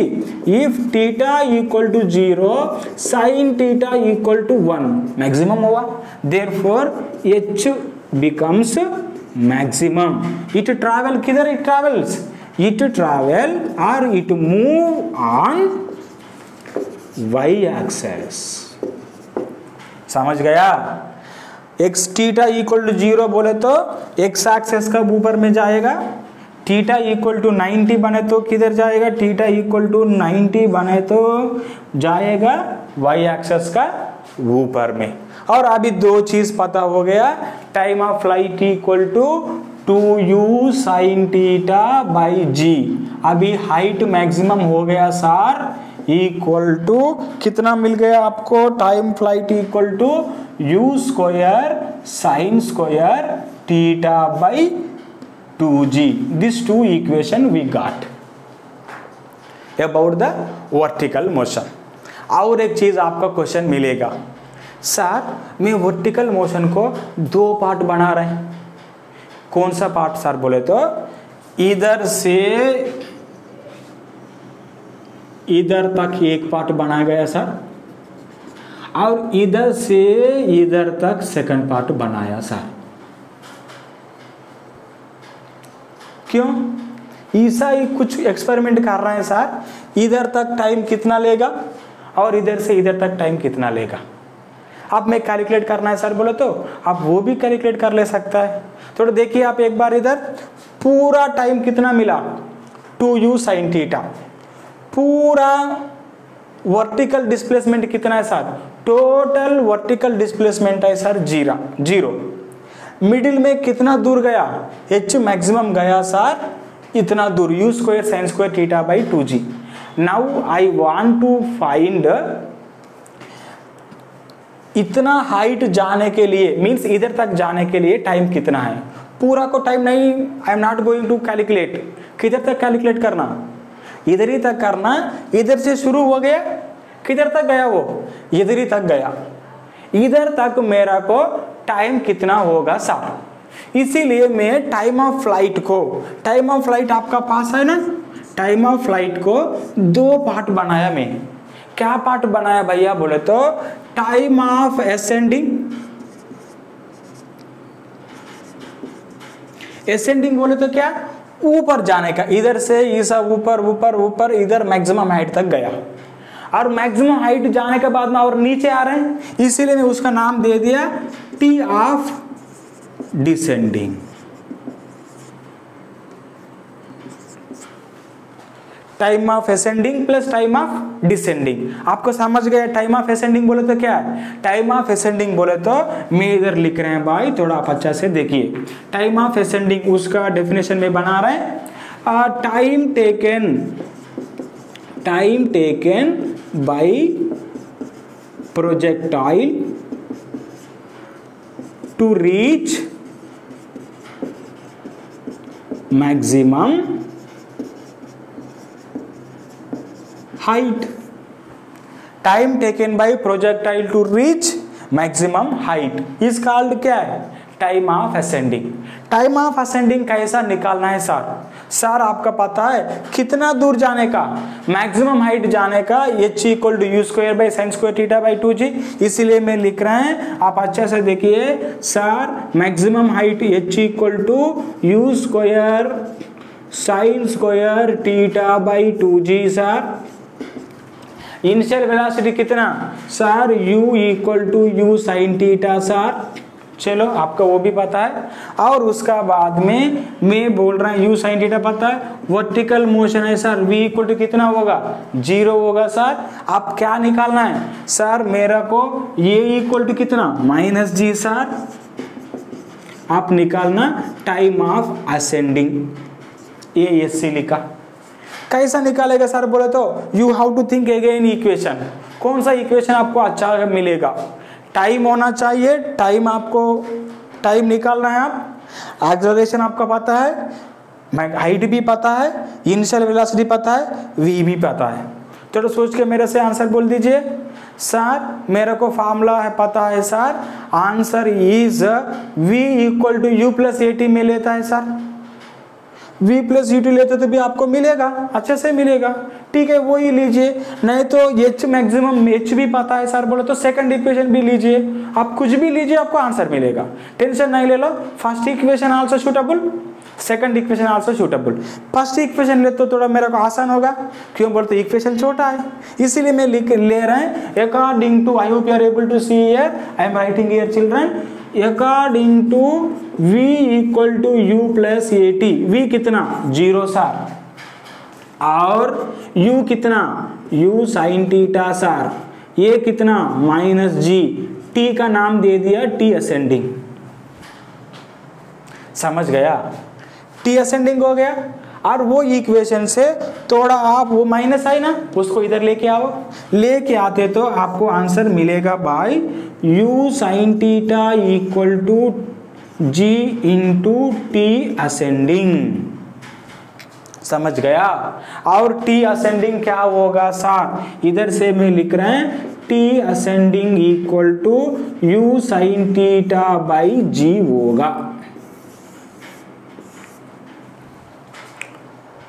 if theta equal to 0 sine theta equal to 1 maximum हुआ, therefore h becomes maximum. It travel किधर, it travels, it travel or it move on y axis, समझ गया। x theta equal to 0 बोले तो x access का ऊपर में जाएगा, थीटा इक्वल टू 90 बने तो किधर जाएगा, थीटा इक्वल टू 90 बने तो जाएगा y एक्सेस का ऊपर में। और अभी दो चीज पता हो गया, time of flight equal to 2u sine theta by g. अभी हाइट मैक्सिमम हो गया सर, इक्वल टू कितना मिल गया आपको, time flight equal to u square sine square theta by 2g। This two equation we got about the vertical motion. और एक चीज आपका क्वेश्चन मिलेगा, सर मैं वर्टिकल मोशन को दो पार्ट बना रहे हैं, कौन सा पार्ट सर बोले तो इधर से इधर तक एक पार्ट बनाया गया सर, और इधर से इधर तक सेकंड पार्ट बनाया सर। क्यों, ऐसा ही कुछ एक्सपेरिमेंट कर रहे हैं सर, इधर तक टाइम कितना लेगा और इधर से इधर तक टाइम कितना लेगा। अब मैं कैलकुलेट करना है सर बोले तो आप वो भी कैलकुलेट कर ले सकता है। थोड़ा देखिए आप एक बार, इधर पूरा टाइम कितना मिला 2u साइन थीटा, पूरा वर्टिकल डिस्प्लेसमेंट कितना है सर, टोटल वर्टिकल डिस्प्लेसमेंट है सर 0। मिडिल में कितना दूर गया, h मैक्सिमम गया सर इतना दूर, u square sine square theta by 2g। Now I want to find इतना हाइट जाने के लिए, मींस इधर तक जाने के लिए टाइम कितना है। पूरा को टाइम नहीं, I am not going to calculate, किधर तक कैलकुलेट करना, इधर ही तक करना। इधर से शुरू हो गया, किधर तक गया वो, इधर ही तक गया, इधर तक मेरा को टाइम कितना होगा साहब। इसीलिए मैं टाइम ऑफ फ्लाइट को, टाइम ऑफ फ्लाइट आपका पास है ना, टाइम ऑफ फ्लाइट को दो पार्ट बनाया मैं। क्या पार्ट बनाया भैया बोले तो टाइम ऑफ असेंडिंग, असेंडिंग बोले तो क्या ऊपर जाने का, इधर से ये सब ऊपर ऊपर ऊपर इधर मैक्सिमम हाइट तक गया, और मैक्सिमम हाइट जाने के बाद में और नीचे आ रहे हैं, इसीलिए मैं उसका नाम दे दिया T of descending. Time of ascending plus time of descending. आपको समझ गया टाइम ऑफ असेंडिंग बोले तो क्या है? टाइम ऑफ असेंडिंग बोले तो मैं इधर लिख रहे हैं भाई, थोड़ा आप अच्छा से देखिए। टाइम ऑफ असेंडिंग उसका डेफिनेशन में बना रहे हैं, time taken by projectile to reach maximum height, time taken by projectile to reach maximum height is called क्या है? Time of ascending. Time of ascending कैसा निकालना है सर? सर आपका पता है कितना दूर जाने का, मैक्सिमम हाइट जाने का, h equal to u square by sine square theta by 2g, इसीलिए मैं लिख रहे हैं, आप अच्छे से देखिए sir, maximum height h equal to u square sine square theta by 2g। Sir initial velocity कितना sir? u equal to u sine theta. Sir चलो आपका वो भी पता है, और उसका बाद में मैं बोल रहा हूँ u साइन थीटा पता है, वर्टिकल मोशन है सर, v इक्वल टू कितना होगा? 0 होगा। सर आप क्या निकालना है? सर मेरा को ये इक्वल टू कितना? -g। सर आप निकालना टाइम ऑफ असेंडिंग, ये एससी लिखा। कैसा निकालेगा सर बोले तो you have to think again equation. कौन सा इक्वेशन आपको अच्छा मिलेगा? टाइम होना चाहिए, टाइम आपको टाइम निकालना है। आप एक्सेलरेशन आपका पता है, हाइट भी पता है, इनिशियल वेलोसिटी पता है, वी भी पता है, तो सोच के मेरे से आंसर बोल दीजिए। सर मेरे को फॉर्मूला है पता है sir, answer is v equal to u plus a t में लेता है sir, v plus u t लेते तो भी आपको मिलेगा, अच्छे से मिलेगा। ठीक है वही लीजिए, नहीं तो h मैक्सिमम h भी पता है सर बोले तो सेकंड इक्वेशन भी लीजिए, आप कुछ भी लीजिए आपको आंसर मिलेगा, टेंशन नहीं ले लो। First equation also suitable, second equation also suitable. First equation ले तो थोड़ा मेरे को आसान होगा, क्यों बोलते इक्वेशन छोटा है, इसीलिए मैं ले रहे हैं according to, I hope you are able to see here, I am writing here children, according to v equal to u plus a t. V कितना? 0 सर, और u कितना? u साइन थीटा सर, ये कितना? -g। t का नाम दे दिया t ascending, समझ गया? t असेंडिंग हो गया, और वो इक्वेशन से थोड़ा आप वो माइनस आई ना, उसको इधर लेके आओ, लेके आते तो आपको आंसर मिलेगा by u sign theta equal to g into t ascending. समझ गया? और t असेंडिंग क्या होगा सर? इधर से मैं लिख रहे हैं t ascending equal to u sign theta by g होगा।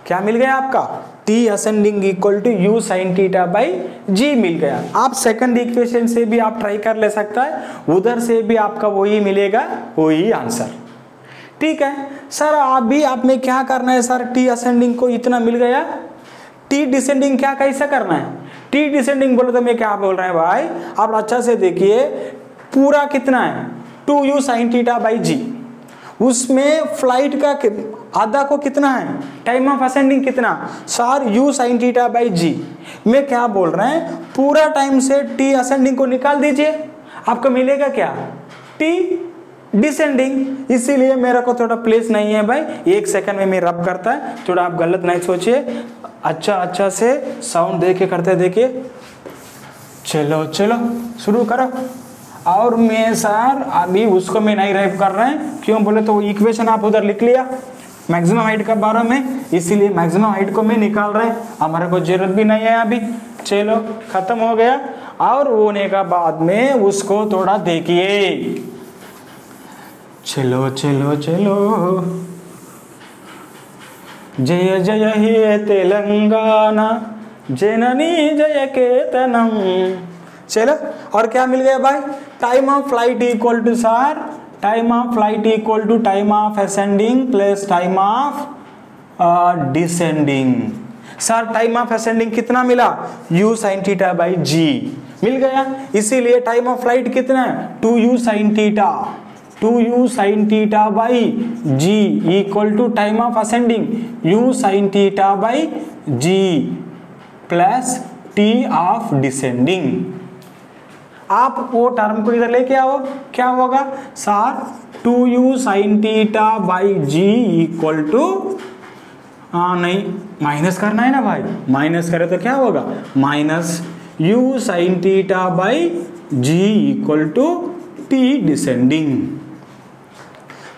क्या मिल गया आपका? t ascending equal to u sign theta by g मिल गया। आप सेकंड इक्वेशन से भी आप ट्राई कर ले सकता है, उधर से भी आपका वही मिलेगा, वही आंसर। ठीक है सर, आप में क्या करना है सर? t असेंडिंग को इतना मिल गया, t डिसेंडिंग क्या कैसा करना है? t डिसेंडिंग बोले तो मैं क्या बोल रहे हैं भाई, आप अच्छा से देखिए, पूरा कितना है? 2u sine theta by g, उसमें फ्लाइट का आधा को कितना है? टाइम ऑफ असेंडिंग कितना sir? u sign theta by g। मैं क्या बोल रहे हैं, पूरा टाइम से t असेंडिंग को निकाल दीजिए, आपको मिलेगा क्या? t descending. इसीलिए मेरा को थोड़ा प्लेस नहीं है भाई, एक सेकंड में मैं रब करता है, थोड़ा आप गलत नहीं सोचिए, अच्छा से साउंड देके करते देखिए। चलो शुरू करो। और मैं सर अभी उसको मैं नहीं रैप कर रहे हैं, क्यों बोले तो इक्वेशन आप उधर लिख लिया मैक्सिमम हाइट का बारे में, इसीलिए मैक्सिमम हाइट को मैं निकाल रहे हैं, हमारे को जरूरत भी नहीं है अभी। चलो खत्म हो गया, और होने का बाद में उसको थोड़ा देखिए। चलो जय जय हे तेलंगाना जननी जय केतनम। चलो और क्या मिल गया भाई? Time of flight equal to sir, time of flight equal to time of ascending plus time of descending. Sir time of ascending कितना मिला, u sin theta by g मिल गया। इसीलिए टाइम ऑफ फ्लाइट कितना है, 2u sin theta, 2u sin theta by g equal to time of ascending u sin theta by g plus t of descending. आप वो term को इधर लेके आओ, क्या होगा sir 2u sin theta by g equal to, नहीं minus करना है ना भाई, माइनस करे तो क्या होगा minus u sin theta by g equal to t descending.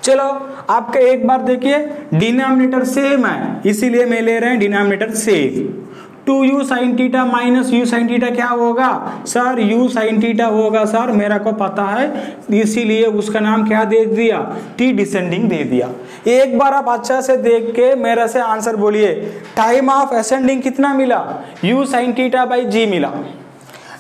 चलो आपका एक बार देखिए डिनोमिनेटर सेम है, इसीलिए मैं ले रहे हैं denominator same. 2u sin theta minus u sin theta क्या होगा सर, u sin थीटा होगा सर, मेरा को पता है, इसीलिए उसका नाम क्या दे दिया, t डिसेंडिंग दे दिया। एक बार आप अच्छा से देख के मेरे से आंसर बोलिए, टाइम ऑफ असेंडिंग कितना मिला, u sin theta by g मिला।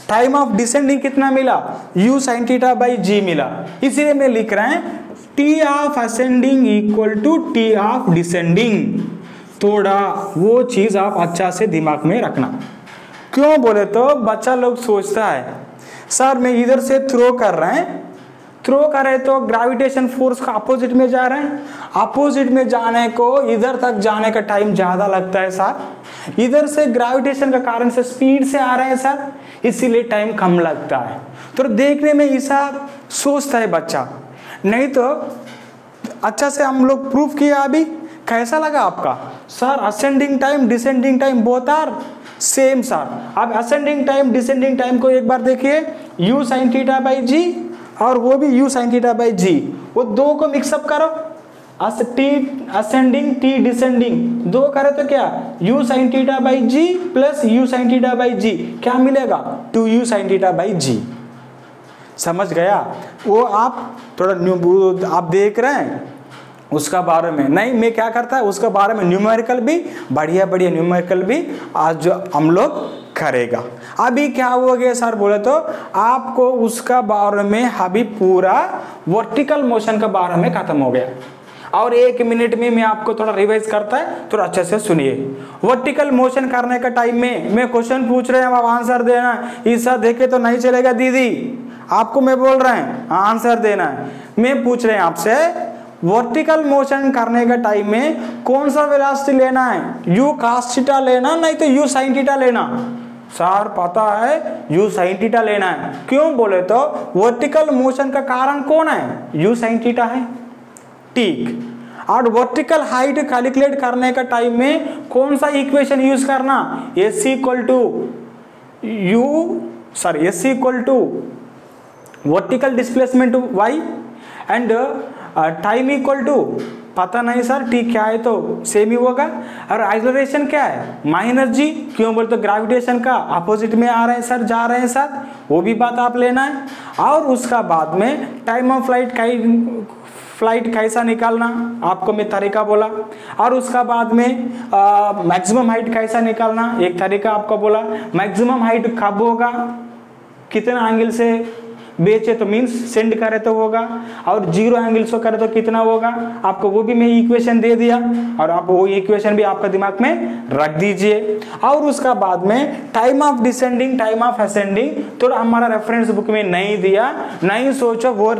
टाइम ऑफ डिसेंडिंग कितना मिला, u sin theta by g मिला। इसीलिए मैं लिख रहे हैं t of ascending equal to t of descending. थोड़ा वो चीज आप अच्छा से दिमाग में रखना। क्यों बोले तो बच्चा लोग सोचता है सर मैं इधर से थ्रो कर रहे हैं, थ्रो करे तो ग्रेविटेशन फोर्स का अपोजिट में जा रहे हैं, अपोजिट में जाने को इधर तक जाने का टाइम ज्यादा लगता है सर, इधर से ग्रेविटेशन का कारण से स्पीड से आ रहे हैं सर, इसीलिए टाइम कम लगता है। तो देखने में ऐसा सोचता है बच्चा, नहीं तो अच्छा से हम लोग प्रूफ किया। अभी कैसा लगा आपका sir, ascending time descending time both are same sir. अब असेंडिंग टाइम डिसेंडिंग टाइम को एक बार देखिए, u sin theta by g और वो भी u sin theta by g, वो दो को मिक्सअप करो, t असेंडिंग t डिसेंडिंग दो करे तो क्या u sin theta by g plus u sin theta by g क्या मिलेगा, 2u sin थीटा बाई जी। समझ गया? वो आप थोड़ा आप देख रहे हैं उसका बारे में, नहीं मैं क्या करता है उसका बारे में न्यूमेरिकल भी बढ़िया बढ़िया न्यूमेरिकल भी आज जो हम लोग करेगा। अभी क्या हो गया सर बोले तो आपको उसका बारे में अभी पूरा वर्टिकल मोशन का बारे में खत्म हो गया, और 1 मिनट में मैं आपको थोड़ा रिवाइज करता है, थोड़ा अच्छे से सुनिए। वर्टिकल मोशन करने का टाइम में मैं क्वेश्चन पूछ रहे हैं, आप आंसर देना। ऐसा देखे तो नहीं चलेगा दीदी, आपको मैं बोल रहे हैं आंसर देना है। मैं पूछ रहे हैं आपसे वर्टिकल मोशन करने का टाइम में कौन सा वेलोसिटी लेना है, u cos थीटा लेना नहीं तो u sin थीटा लेना। सर पता है u sin थीटा लेना है, क्यों बोले तो वर्टिकल मोशन का कारण कौन है, u sin थीटा है। ठीक, और वर्टिकल हाइट कैलकुलेट करने का टाइम में कौन सा इक्वेशन यूज करना, s equal to vertical displacement y and time equal to पता नहीं सर ठीक क्या है तो सेम ही होगा, और आइसोलेशन क्या है माइनस जी, क्यों बोलते तो ग्रेविटेशन का अपोजिट में आ रहे हैं सर, जा रहे हैं सर, वो भी बात आप लेना है। और उसका बाद में टाइम ऑफ फ्लाइट कैसा निकालना आपको मैं तरीका बोला, और उसका बाद में मैक्सिमम हाइट कैसा निकालना एक तरीका आपको बोला। मैक्सिमम हाइट कब होगा, कितना एंगल से बेचे तो मीन्स सेंड करे तो होगा, और 0 एंगल से करे तो कितना होगा, आपको वो भी मैं इक्वेशन दे दिया, और आप वो इक्वेशन भी आपका दिमाग में रख दीजिए। और उसका बाद में time of descending time of ascending तो हमारा रेफरेंस बुक में नहीं दिया, नहीं सोचो वो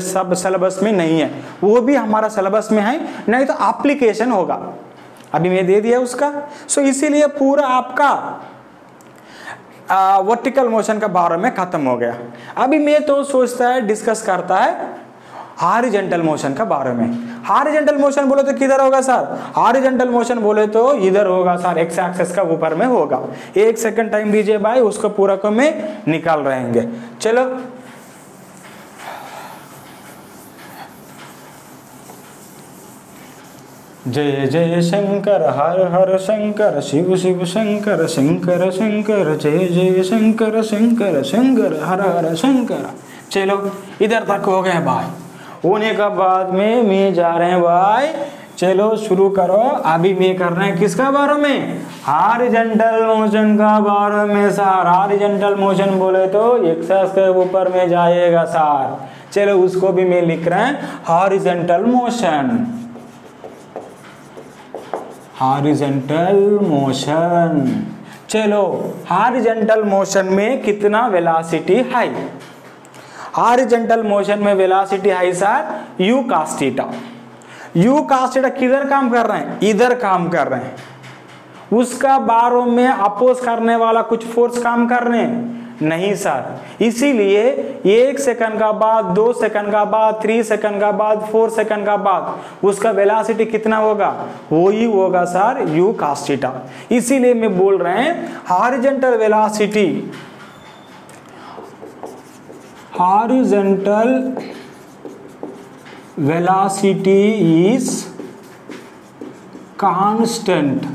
सब सिलेबस में नहीं है, वो भी हमारा सिलेबस में है, नहीं तो एप्लीकेशन होगा, अभी मैं दे दिया उसका। सो इसीलिए पूरा आपका वर्टिकल मोशन का बारे में खत्म हो गया। अभी मैं तो सोचता है डिस्कस करता है हॉरिजॉन्टल मोशन का बारे में। हॉरिजॉन्टल मोशन बोले तो किधर होगा सर, हॉरिजॉन्टल मोशन बोले तो इधर होगा सर, एक्स एक्सिस का ऊपर में होगा। 1 सेकंड टाइम दीजिए भाई, उसको पूरा को मैं निकाल रहेंगे। चलो जय जय शंकर हर हर शंकर शिव शिव शंकर शंकर शंकर जय जय शंकर शंकर शंकर हर हर शंकर। चलो इधर तक हो गए भाई, होने का बाद में मैं जा रहे हैं भाई, चलो शुरू करो। अभी मैं कर रहे हैं किसका बारे में, हॉरिजॉन्टल मोशन का बारे में सर। हॉरिजॉन्टल मोशन बोले तो एक्सिस के ऊपर में जाएगा सर। चलो उसको भी मैं लिख रहे हैं हॉरिजॉन्टल मोशन। Horizontal motion. चलो हॉरिजॉन्टल मोशन में कितना वेलोसिटी है? हॉरिजॉन्टल मोशन में वेलोसिटी है sir u cos theta. u cos theta किधर काम कर रहे हैं? इधर काम कर रहे हैं। उसका बारों में अपोज करने वाला कुछ फोर्स काम कर रहे हैं? नहीं सर। इसीलिए 1 सेकंड का बाद, 2 सेकंड का बाद, 3 सेकंड का बाद, 4 सेकंड का बाद उसका वेलोसिटी कितना होगा? वो ही होगा सर u cos थीटा। इसीलिए मैं बोल रहे हैं horizontal velocity, horizontal velocity is constant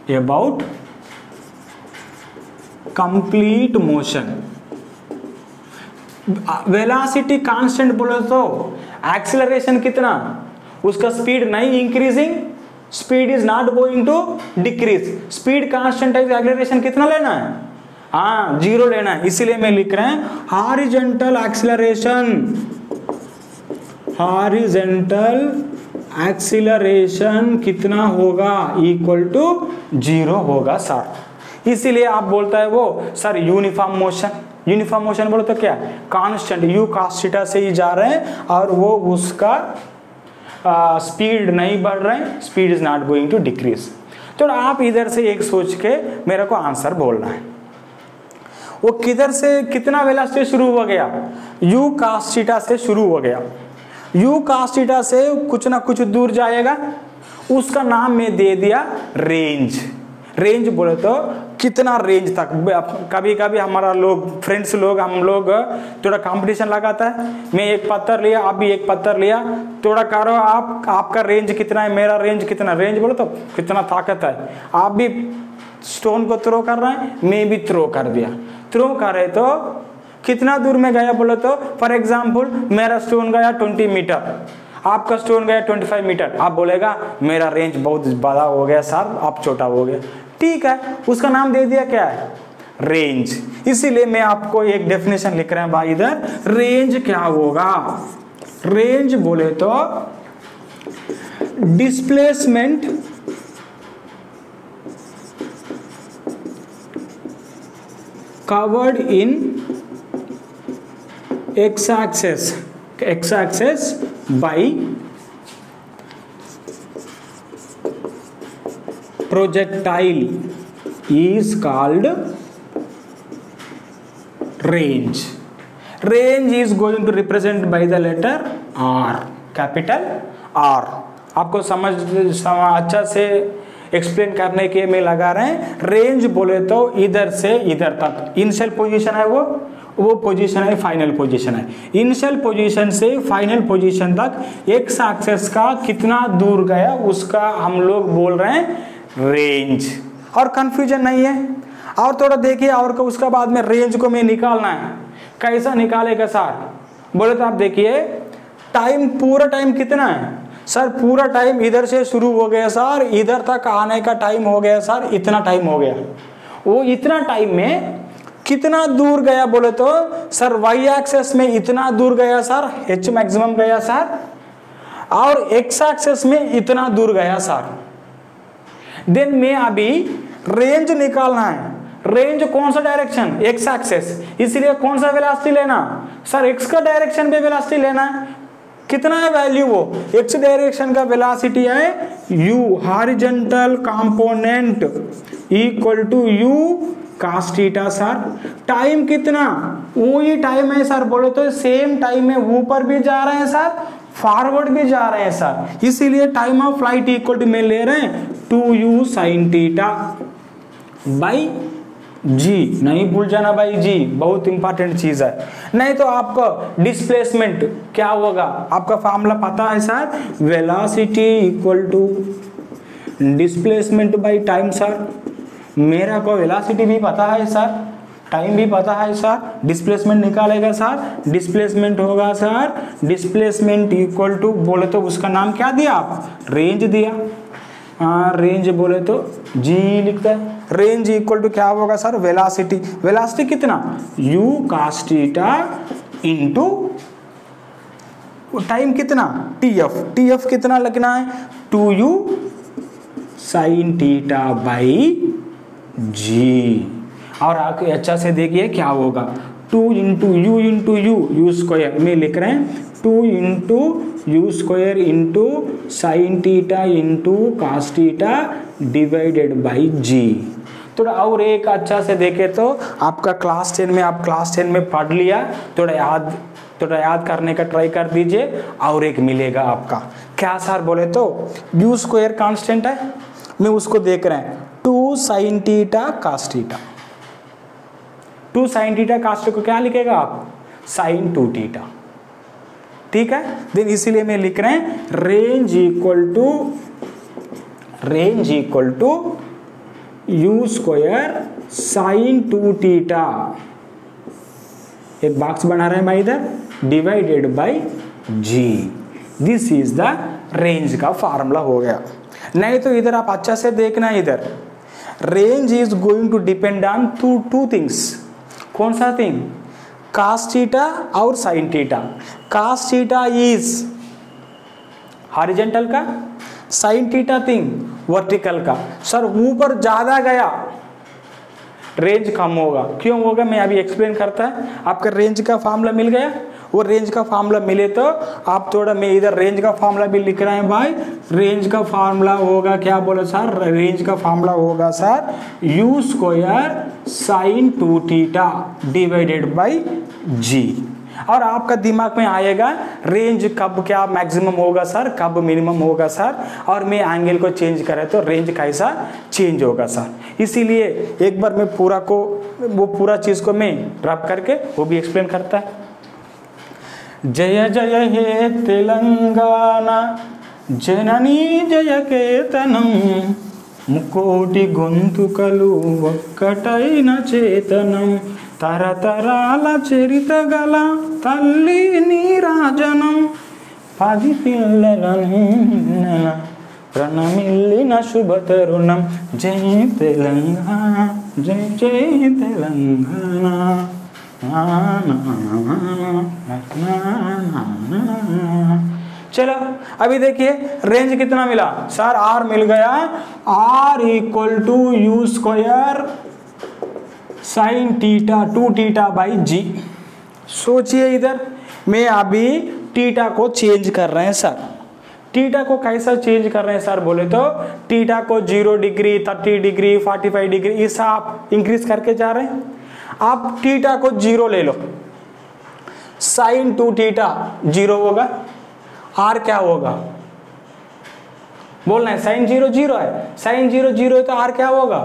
about complete motion. Velocity constant बोले तो एक्सेलरेशन कितना? उसका स्पीड नहीं increasing, speed is not going to decrease. Speed constant है, एक्सेलरेशन कितना लेना है? हाँ 0 लेना है। इसीलिए मैं लिख रहे हैं हॉरिजॉन्टल एक्सेलरेशन, हॉरिजॉन्टल एक्सीलरेशन कितना होगा? इक्वल टू 0 होगा सर। इसीलिए आप बोलता है वो sir uniform motion. Uniform motion बोलो तो क्या? कांस्टेंट u cos थीटा से ही जा रहे हैं और वो उसका स्पीड नहीं बढ़ रहे हैं, speed is not going to decrease. तो आप इधर से एक सोच के मेरे को आंसर बोलना है। वो किधर से कितना वेलोसिटी शुरू हो गया? u cos थीटा से शुरू हो गया। u cos थीटा से कुछ ना कुछ दूर जाएगा, उसका नाम मैं दे दिया रेंज। रेंज बोले तो कितना रेंज तक। कभी कभी हमारा लोग फ्रेंड्स लोग हम लोग थोड़ा कंपटीशन लगाता है, मैं एक पत्थर लिया, आप भी एक पत्थर लिया, थोड़ा करो आप, आपका रेंज कितना है, मेरा रेंज कितना। रेंज बोलो तो कितना ताकत है। आप भी स्टोन को थ्रो कर रहे हैं, मैं भी थ्रो कर दिया। थ्रो करे तो कितना दूर में गया बोलो तो फॉर एग्जाम्पल मेरा स्टोन गया 20 मीटर, आपका स्टोन गया 25 मीटर। आप बोलेगा मेरा रेंज बहुत बड़ा हो गया सर, आप छोटा हो गया। ठीक है, उसका नाम दे दिया क्या है? रेंज। इसीलिए मैं आपको एक डेफिनेशन लिख रहे हैं भाई इधर। रेंज क्या होगा? रेंज बोले तो displacement covered in x axis by projectile is called range. Range is going to represent by the letter R, capital R। आपको समझ अच्छा से एक्सप्लेन करने के में लगा रहे हैं। रेंज बोले तो इधर से इधर तक इनिशियल पोजीशन है, वो पोजीशन है, फाइनल पोजीशन है। इनिशियल पोजीशन से फाइनल पोजीशन तक एक्स एक्सिस का कितना दूर गया उसका हम लोग बोल रहे हैं रेंज। और कंफ्यूजन नहीं है। और थोड़ा देखिए और को उसका बाद में रेंज को मैं निकालना है। कैसा निकालेगा सर बोले तो आप देखिए टाइम, पूरा टाइम कितना है सर? पूरा टाइम इधर से शुरू हो गया सर, इधर तक आने का टाइम हो गया सर, इतना टाइम हो गया। वो इतना टाइम में कितना दूर गया बोले तो सर वाई एक्सेस में इतना दूर गया सर, h मैक्सिमम गया सर, और x एक्सेस में इतना दूर गया सर। देन में अभी रेंज निकालना है। रेंज कौन सा डायरेक्शन? x access. इसलिए कौन सा वेलोसिटी लेना सर? x का डायरेक्शन पे वेलोसिटी लेना है। कितना है वैल्यू? वो x डायरेक्शन का वेलोसिटी है u, horizontal component equal to u cos theta sir. Time कितना? वही टाइम है सर बोले तो सेम टाइम में ऊपर भी जा रहे हैं सर, फॉरवर्ड भी जा रहे हैं सर। इसीलिए time of flight equal to में ले रहे हैं 2u sin theta by g। नहीं भूल जाना भाई, g बहुत इंपॉर्टेंट चीज है। नहीं तो आपको डिस्प्लेसमेंट क्या होगा आपका फॉर्मूला पता है sir, velocity equal to displacement by time sir. मेरा को वेलोसिटी भी पता है सर, टाइम भी पता है सर, डिस्प्लेसमेंट निकालेगा सर। डिस्प्लेसमेंट होगा सर, डिस्प्लेसमेंट इक्वल टू बोले तो उसका नाम क्या दिया आप? रेंज दिया। रेंज बोले तो g लिखता है। रेंज इक्वल टू क्या होगा सर? वेलोसिटी। वेलोसिटी कितना? u cos theta into time कितना, टी एफ कितना लगना है, 2u sin theta by g. और आप अच्छा से देखिए क्या होगा, 2 इंटू यू यू स्क्वायर में लिख रहे हैं 2 into u square into sine theta into cos theta divided by g. थोड़ा और एक अच्छा से देखे तो आपका क्लास 10 में, आप क्लास 10 में पढ़ लिया, थोड़ा याद करने का ट्राई कर दीजिए। और एक मिलेगा आपका क्या सर बोले तो यू स्क्वायर कांस्टेंट है, मैं उसको देख रहे हैं 2 sine theta cos theta, 2 sine theta cos theta को क्या लिखेगा आप, साइन 2 थीटा, ठीक है। देन इसीलिए मैं लिख रहे हैं range equal to u square sine 2 theta, एक बॉक्स बना रहे हैं भाई इधर, divided by g. This is the range का फार्मूला हो गया। नहीं तो इधर आप अच्छा से देखना, इधर range is going to depend on two things. कौन सा थिंग, कास थीटा और sine theta. Cos theta is horizontal का, साइन थीटा थिंग वर्टिकल का। सर ऊपर ज्यादा गया रेंज कम होगा, क्यों होगा मैं अभी एक्सप्लेन करता है। आपका रेंज का फार्मूला मिल गया, वो रेंज का फार्मूला मिले तो आप थोड़ा, मैं इधर रेंज का फार्मूला भी लिख रहा है भाई। रेंज का फार्मूला होगा क्या बोला सर, रेंज का फार्मूला होगा sir u square sine 2 theta divided by g. और आपका दिमाग में आएगा रेंज कब क्या मैक्सिमम होगा सर, कब मिनिमम होगा सर, और मैं एंगल को चेंज करें तो रेंज कैसा चेंज होगा सर। इसीलिए एक बार मैं पूरा चीज को मैं रब करके वो भी एक्सप्लेन करता है। जय जय हे तेलंगाना जननी जय केतनम, ముకోటి గొంతుకలు ఒక్కటైన చేతనం, తరతరాల చరిత గల తల్లి నీరాజనం, 10 పిల్లలను ప్రణమిల్లిన శుభ తరుణం, జై తెలంగాణ జై జై తెలంగాణ। चलो अभी देखिए रेंज कितना मिला सर, आर मिल गया, R equal to u square sine theta 2 theta by g. सोचिए इधर मैं अभी थीटा को चेंज कर रहे हैं सर। थीटा को कैसा चेंज कर रहे हैं सर बोले तो थीटा को 0 डिग्री 30 डिग्री 45 डिग्री इस आप इंक्रीज करके जा रहे हैं। आप थीटा को 0 ले लो, साइन 2 थीटा 0 होगा, आर क्या होगा बोलना है, साइन 0 0 है, साइन 0 0 है तो आर क्या होगा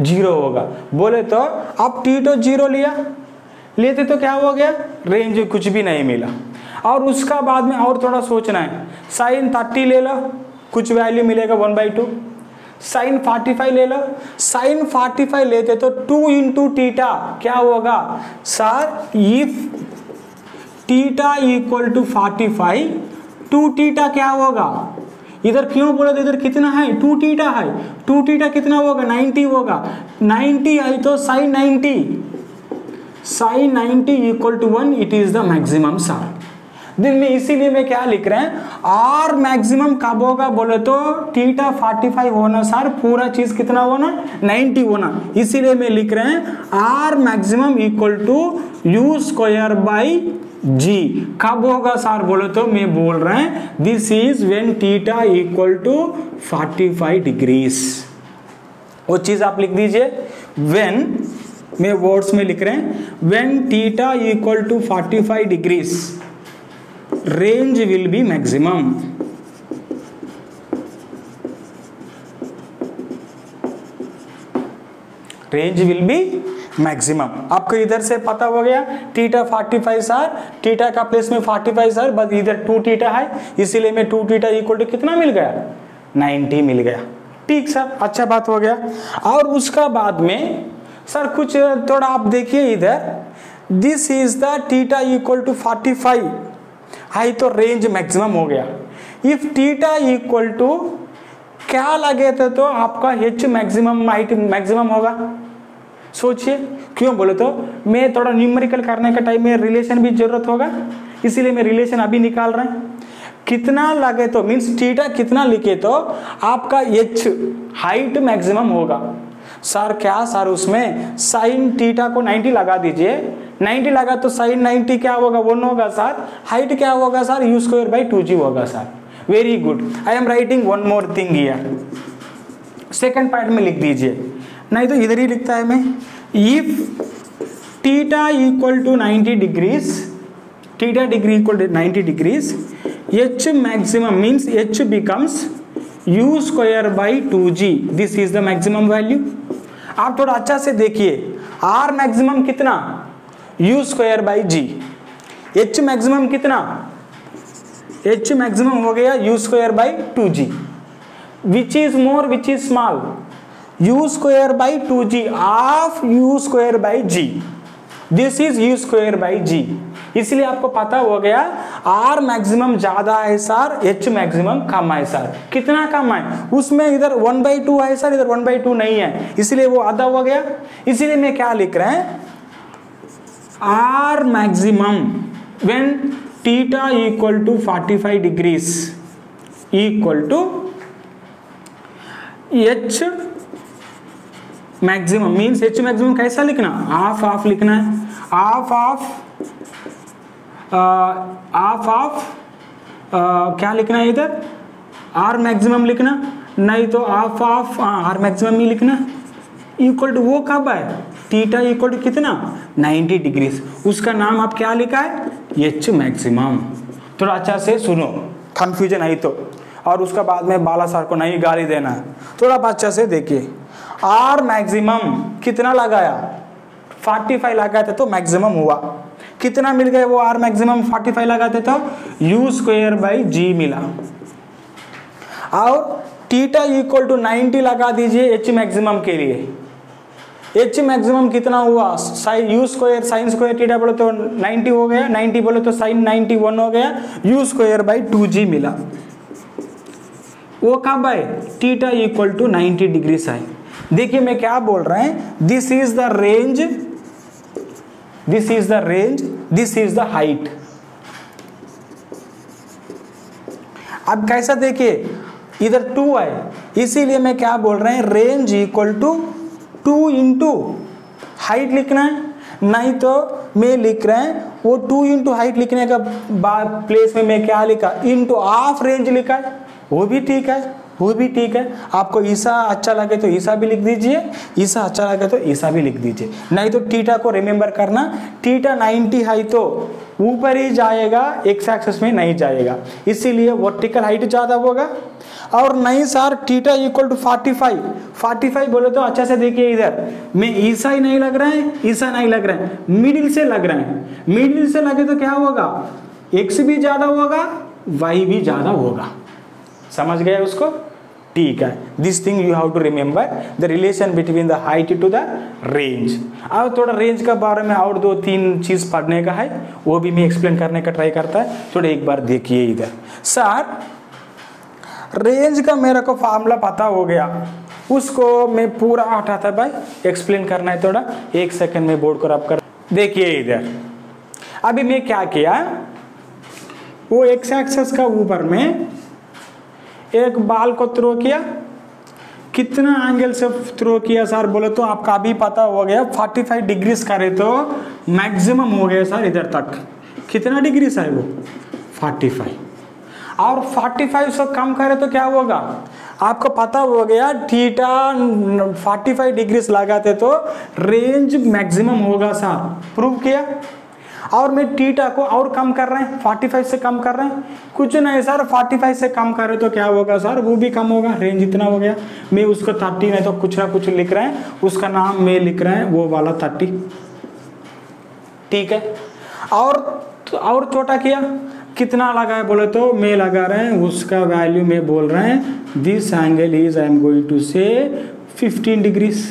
0 होगा। बोले तो आप थीटा 0 लिया, लेते तो क्या हो गया, रेंज कुछ भी नहीं मिला। और उसका बाद में और थोड़ा सोचना है, साइन 30 ले लो, कुछ वैल्यू मिलेगा 1/2। साइन 45 ले लो, साइन 45 लेते तो 2 इंटू थीटा क्या होगा sir, if theta equal to 45 2 theta क्या होगा, इधर क्यों बोला तो इधर कितना है 2 थीटा है, 2 थीटा कितना होगा 90 होगा, 90 है तो sine 90, sine 90 equal to 1 it is the maximum sir. दिन में इसीलिए मैं क्या लिख रहे हैं, आर मैक्सिमम कब होगा बोले तो थीटा 45 होना सर, पूरा चीज कितना होना 90 होना। इसीलिए मैं लिख रहे हैं R maximum equal to u square by g. कब होगा सर बोले तो मैं बोल रहे हैं this is when theta equal to 45 degrees. वो चीज आप लिख दीजिए, व्हेन मैं वर्ड्स में लिख रहे हैं when theta equal to 45 degrees range will be maximum. Range will be maximum. आपको इधर से पता हो गया थीटा 45 सर, थीटा का प्लेस में 45 सर, बस इधर 2 थीटा है, इसीलिए मैं 2 थीटा इक्वल टू कितना मिल गया 90 मिल गया। ठीक सर, अच्छा बात हो गया। और उसका बाद में सर कुछ थोड़ा आप देखिए इधर, this is the theta equal to 45 है तो रेंज मैक्सिमम हो गया। इफ थीटा इक्वल टू क्या लगे थे तो आपका एच मैक्सिमम हाइट मैक्सिमम होगा। सोचिए क्यों बोले तो मैं थोड़ा न्यूमेरिकल करने का टाइम में रिलेशन भी जरूरत होगा, इसीलिए मैं रिलेशन अभी निकाल रहे हैं। कितना लगे तो मीन्स थीटा कितना लिखे तो आपका एच हाइट मैक्सिमम होगा। सर क्या सर उसमें साइन थीटा को 90 लगा दीजिए, 90 लगा तो साइन 90 क्या होगा 1 होगा सर, हाइट क्या होगा सर u²/2g होगा sir. Very good, I am writing one more thing here, second part में लिख दीजिए, नहीं तो इधर ही लिखता है मैं। If theta equal to 90 degrees, theta degree equal to 90 degrees, h maximum means h becomes u²/2g, this is the maximum value। आप थोड़ा अच्छा से देखिए, r मैक्सिमम कितना u²/g, h मैक्सिमम कितना, h मैक्सिमम हो गया u²/2g, which is more which is small, u²/2g of u²/g, this is u²/g। इसलिए आपको पता हो गया R मैक्सिमम ज्यादा है सर, H मैक्सिमम कम है सर। कितना कम है उसमें, इधर 1/2 है सर, इधर 1/2 नहीं है, इसलिए वो आधा हो गया। इसीलिए मैं क्या लिख रहे हैं, R maximum when theta equal to 45 degrees equal to H maximum means H maximum कैसा लिखना, हाफ हाफ लिखना है, हाफ ऑफ क्या लिखना है इधर, आर मैक्सिमम लिखना, नहीं तो हाफ ऑफ आर मैक्सिमम ही लिखना, इक्वल टू वो कब है, थीटा इक्वल टू कितना 90 डिग्रीज, उसका नाम आप क्या लिखा है एच मैक्सिमम। थोड़ा अच्छा से सुनो, कंफ्यूजन है तो, और उसका बाद में बाला सर को नहीं गाली देना है, थोड़ा अच्छा से देखिए। आर मैक्सिमम कितना लगाया 45 लगाते तो मैक्सिमम हुआ, कितना मिल गया वो आर मैक्सिमम 45 लगाते तो u²/g मिला, और थीटा इक्वल टू 90 लगा दीजिए एच मैक्सिमम के लिए, एच मैक्सिमम कितना हुआ u² साइन स्क्वायर थीटा बोले तो 90 हो गया, 90 बोले तो साइन 91 हो गया, u²/2g मिला। वो कब है, थीटा इक्वल टू 90 डिग्री है। देखिए मैं क्या बोल रहे हैं, this is the range, this is the range, this is the height. अब कैसा देखिए, इधर 2 है, इसीलिए मैं क्या बोल रहे हैं, range equal to 2 into height लिखना है, नहीं तो मैं लिख रहे हैं वो 2 इंटू हाइट लिखने का प्लेस में मैं क्या लिखा, इंटू हाफ रेंज लिखा है, वो भी ठीक है, वो भी ठीक है। आपको ईसा अच्छा लगे तो ईसा भी लिख दीजिए, ईसा अच्छा लगे तो ईसा भी लिख दीजिए, नहीं तो थीटा को रिमेंबर करना, थीटा 90 है तो ऊपर ही जाएगा, एक्स एक्सिस में नहीं जाएगा, इसीलिए वर्टिकल हाइट ज़्यादा होगा। और नहीं सर थीटा इक्वल टू 45 बोले तो अच्छा से देखिए, इधर में ईसा ही नहीं लग रहा है, ईसा नहीं लग रहा है, मिडिल से लग रहा है, मिडिल से लगे तो क्या होगा, एक्स भी ज़्यादा होगा, वाई भी ज़्यादा होगा। समझ गए उसको, ठीक है। This thing you have to remember, the relation between the height to the range. अब थोड़ा रेंज के बारे में और 2-3 चीज पढ़ने का है, वो भी मैं एक्सप्लेन करने का ट्राई करता है। थोड़ा एक बार देखिए इधर, सर रेंज का मेरे को फार्मूला पता हो गया, उसको मैं पूरा हटाता भाई, एक्सप्लेन करना है थोड़ा, 1 सेकंड में बोर्ड को रब कर। देखिए इधर अभी मैं क्या किया, वो एक्स एक्सिस का ऊपर में एक बाल को थ्रो किया, कितना एंगल से थ्रो किया सर बोले तो आपका अभी पता हो गया, 45 डिग्रीज करे तो मैक्सिमम हो गया सर इधर तक, कितना डिग्री है वो 45, और 45 से कम करे तो क्या होगा, आपको पता हो गया थीटा 45 डिग्रीज लगाते तो रेंज मैक्सिमम होगा सर, प्रूव किया। और मैं थीटा को और कम कर रहे हैं, 45 से कम कर रहे हैं, कुछ नहीं सर 45 से कम करे तो क्या होगा सर, वो भी कम होगा, रेंज इतना हो गया। मैं उसको 30 नहीं तो कुछ ना कुछ लिख रहे हैं, उसका नाम मैं लिख रहे हैं वो वाला 30, ठीक है। और छोटा किया, कितना लगाए बोले तो मैं लगा रहे हैं उसका वैल्यू में बोल रहे हैं, this angle is I am going to say 15 degrees.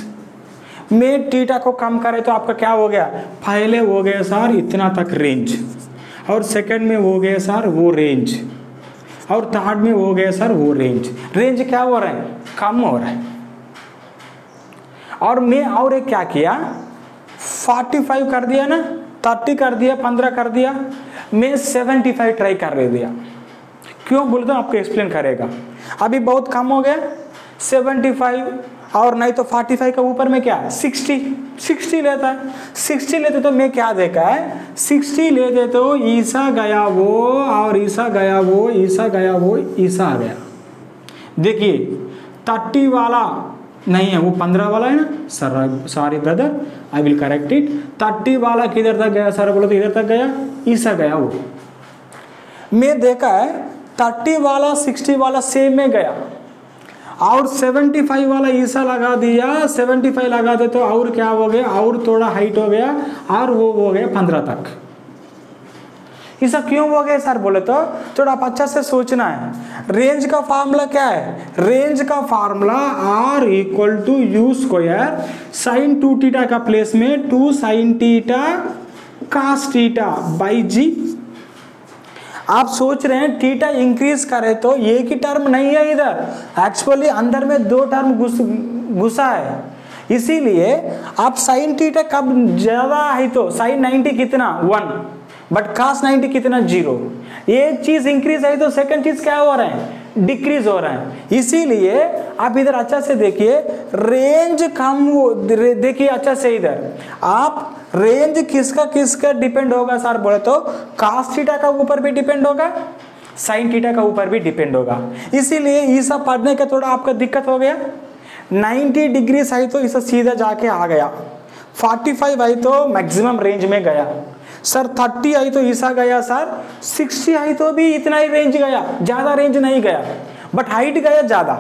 मैं थीटा को कम करे तो आपका क्या हो गया, पहले हो गया सर इतना तक रेंज, और सेकंड में हो गया सर वो रेंज, और थर्ड में हो गया सर वो रेंज। रेंज क्या हो रहा है, कम हो रहा है। और मैं और एक क्या किया, 45 कर दिया ना, 30 कर दिया, 15 कर दिया, मैं 75 ट्राई कर रहे दिया, क्यों बोलते आपको एक्सप्लेन करेगा। अभी बहुत कम हो गया 75, और नहीं तो 45 का ऊपर में क्या है 60 लेता है। 60 लेते तो मैं क्या देखा है 60 लेते तो ईसा गया वो, और ईसा गया वो, ईसा गया वो, ईसा आ गया। देखिए 30 वाला नहीं है, वो 15 वाला है ना sir, sorry brother I will correct it. 30 वाला किधर तक गया सर, बोलो तो इधर तक गया, ईसा गया वो। मैं देखा है 30 वाला 60 वाला सेम में गया, और 75 वाला ईसा लगा दिया, 75 लगा दे तो और क्या हो गया, और थोड़ा हाइट हो गया, और वो हो गया 15 तक। ऐसा क्यों हो गया सर बोले तो थोड़ा आप अच्छा से सोचना है। रेंज का फार्मूला क्या है, रेंज का formula R equal to u square sine 2 theta का प्लेस में 2 sine theta cos theta by g. आप सोच रहे हैं थीटा इंक्रीज करे तो एक ही टर्म नहीं है इधर, एक्चुअली अंदर में 2 टर्म घुसा है, इसीलिए आप साइन थीटा कब ज्यादा है तो साइन 90 कितना 1, बट cos 90 कितना 0। एक चीज इंक्रीज है तो सेकंड चीज क्या हो रहा है डिक्रीज हो रहा है। इसीलिए आप इधर अच्छा से देखिए, रेंज कम देखिए अच्छा से इधर आप रेंज किसका डिपेंड होगा सर बोले तो cos थीटा का ऊपर भी डिपेंड होगा, साइन थीटा का ऊपर भी डिपेंड होगा। इसीलिए ये सब पढ़ने का थोड़ा आपका दिक्कत हो गया। 90 डिग्री है तो इसे सीधा जाके आ गया, 45 आई तो मैक्सिमम रेंज में गया सर, 30 आई तो ईसा गया सर, 60 आई तो भी इतना ही रेंज गया, ज्यादा रेंज नहीं गया, बट हाइट गया ज्यादा।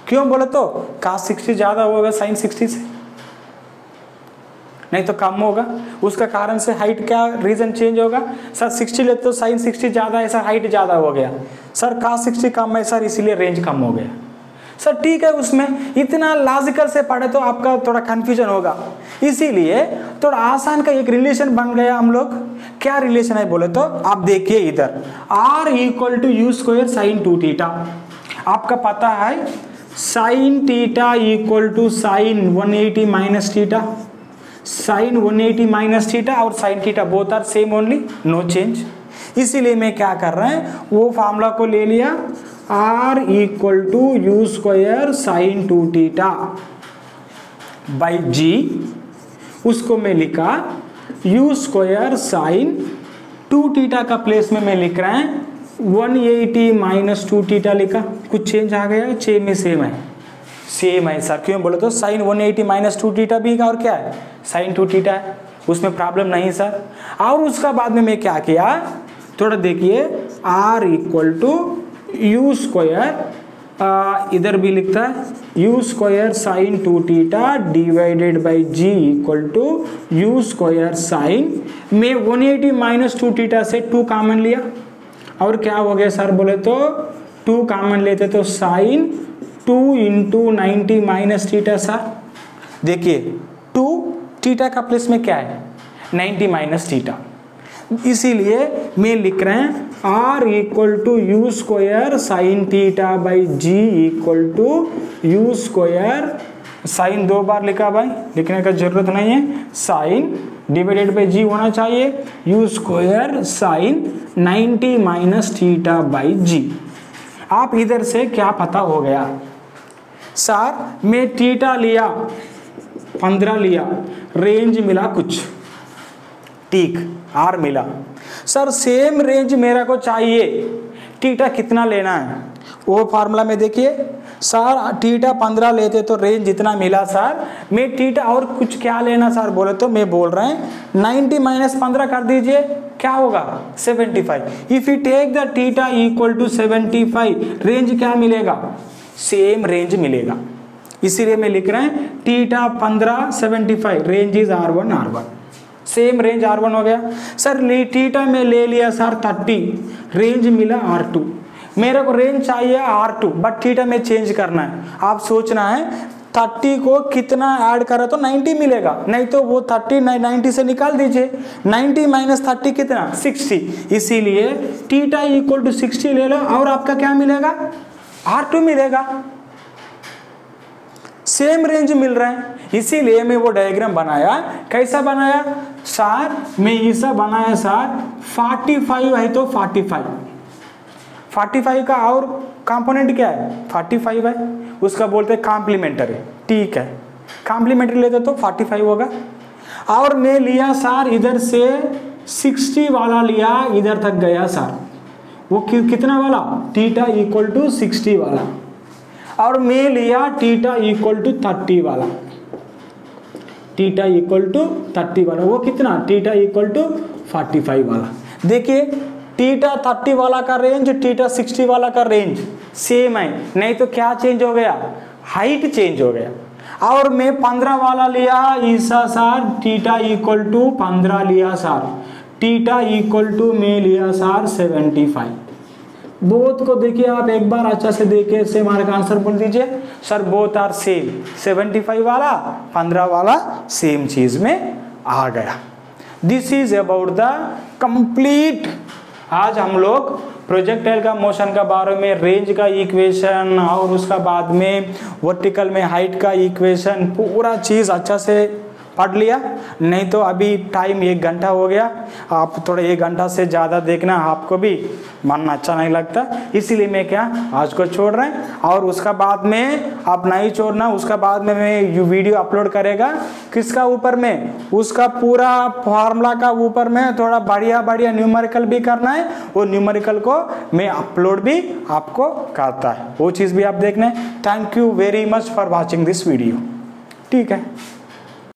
क्यों बोले तो cos 60 ज्यादा होगा साइन 60 से, नहीं तो कम होगा, उसका कारण से हाइट क्या रीजन चेंज होगा सर। 60 लेते तो साइन 60 ज्यादा है सर, हाइट ज्यादा हो गया सर, cos 60 कम है सर, इसीलिए रेंज कम हो गया सर। ठीक है, उसमें इतना लॉजिकल से पढ़े तो आपका थोड़ा कंफ्यूजन होगा, इसीलिए थोड़ा आसान का एक रिलेशन बन गया हम लोग। क्या रिलेशन है बोले तो आप देखिए इधर R equal to u square sine 2 theta, आपका पता है sine theta equal to sine 180 minus theta, sine 180 minus theta और sine theta both are same only, no change. इसीलिए मैं क्या कर रहे हैं वो फार्मूला को ले लिया, R equal to u square sine 2 theta by g, उसको मैं लिखा यू स्क्वायर साइन 2 थीटा का प्लेस में मैं लिख रहा है 180 माइनस 2 थीटा लिखा, कुछ चेंज आ गया, चेंज में सेम है सर। क्यों बोले तो साइन 180 माइनस 2 थीटा भी और क्या है साइन 2 थीटा है, उसमें प्रॉब्लम नहीं सर। और उसका बाद में मैं क्या किया थोड़ा देखिए, R equal to u square इधर भी लिखता है u square sine 2 theta divided by g equal to u square sine, में 180 माइनस 2 थीटा से 2 कॉमन लिया, और क्या हो गया सर बोले तो 2 कॉमन लेते तो sine 2 into 90 minus theta sir. देखिए 2 थीटा का प्लेस में क्या है 90 माइनस थीटा, इसीलिए मैं लिख रहे हैं R equal to u square sine theta by g equal to u square sine 2 बार लिखा भाई, लिखने का जरूरत नहीं है, साइन डिवाइडेड बाई जी होना चाहिए u square sine 90 minus theta by g. आप इधर से क्या पता हो गया सर, मैं थीटा लिया 15 लिया, रेंज मिला कुछ, ठीक R मिला सर, सेम रेंज मेरा को चाहिए, थीटा कितना लेना है वो फार्मूला में देखिए सर, थीटा 15 लेते तो रेंज जितना मिला सर, मैं थीटा और कुछ क्या लेना सर बोले तो मैं बोल रहे हैं 90 माइनस 15 कर दीजिए, क्या होगा 75। If you take the theta equal to 75, range क्या मिलेगा सेम रेंज मिलेगा, इसीलिए मैं लिख रहे हैं theta 15 75, range is R1 same range R1 हो गया सर। थीटा में ले लिया सर 30, रेंज मिला R2, मेरे को रेंज चाहिए R2 बट थीटा में चेंज करना है। आप सोचना है 30 को कितना ऐड करा तो 90 मिलेगा, नहीं तो वो 30 90 से निकाल दीजिए, 90 माइनस 30 कितना 60, इसीलिए थीटा इक्वल टू 60 ले लो और आपका क्या मिलेगा R2 मिलेगा। सेम रेंज मिल रहा है, इसीलिए मैं वो डायग्राम बनाया। कैसा बनाया सर, मैं ऐसा बनाया सर, 45 है तो 45 का और कंपोनेंट क्या है 45 है, उसका बोलते हैं कॉम्प्लीमेंट्री। ठीक है, कॉम्प्लीमेंट्री लेते तो 45 होगा। और मैं लिया सर इधर से 60 वाला लिया, इधर तक गया सर, वो कितना वाला थीटा इक्वल टू 60 वाला। और मैं लिया थीटा इक्वल टू 30 वाला, थीटा इक्वल टू 30 वाला, वो कितना थीटा इक्वल टू 45 वाला। देखिए थीटा 30 वाला का रेंज, थीटा 60 वाला का रेंज सेम है, नहीं तो क्या चेंज हो गया, हाइट चेंज हो गया। और मैं 15 वाला लिया ईसा सर, थीटा इक्वल टू 15 लिया सर, थीटा इक्वल टू मैं लिया सर 75। बोथ को देखिए आप एक बार अच्छा से देखिए, सेम मार्क आंसर बोल दीजिए सर, बोथ आर सेम। 75 वाला 15 वाला सेम चीज में आ गया। This is about the complete. आज हम लोग प्रोजेक्टाइल का मोशन का बारे में, रेंज का इक्वेशन और उसका बाद में वर्टिकल में हाइट का इक्वेशन, पूरा चीज अच्छा से पढ़ लिया। नहीं तो अभी टाइम 1 घंटा हो गया, आप थोड़ा 1 घंटा से ज़्यादा देखना, आपको भी मन अच्छा नहीं लगता, इसीलिए मैं क्या आज को छोड़ रहे हैं। और उसका बाद में आप नहीं छोड़ना, उसका बाद में मैं वीडियो अपलोड करेगा किसका ऊपर में, उसका पूरा फार्मूला का ऊपर में थोड़ा बढ़िया बढ़िया न्यूमेरिकल भी करना है, वो न्यूमेरिकल को मैं अपलोड भी आपको करता है, वो चीज़ भी आप देखना है। Thank you very much for watching this video. ठीक है।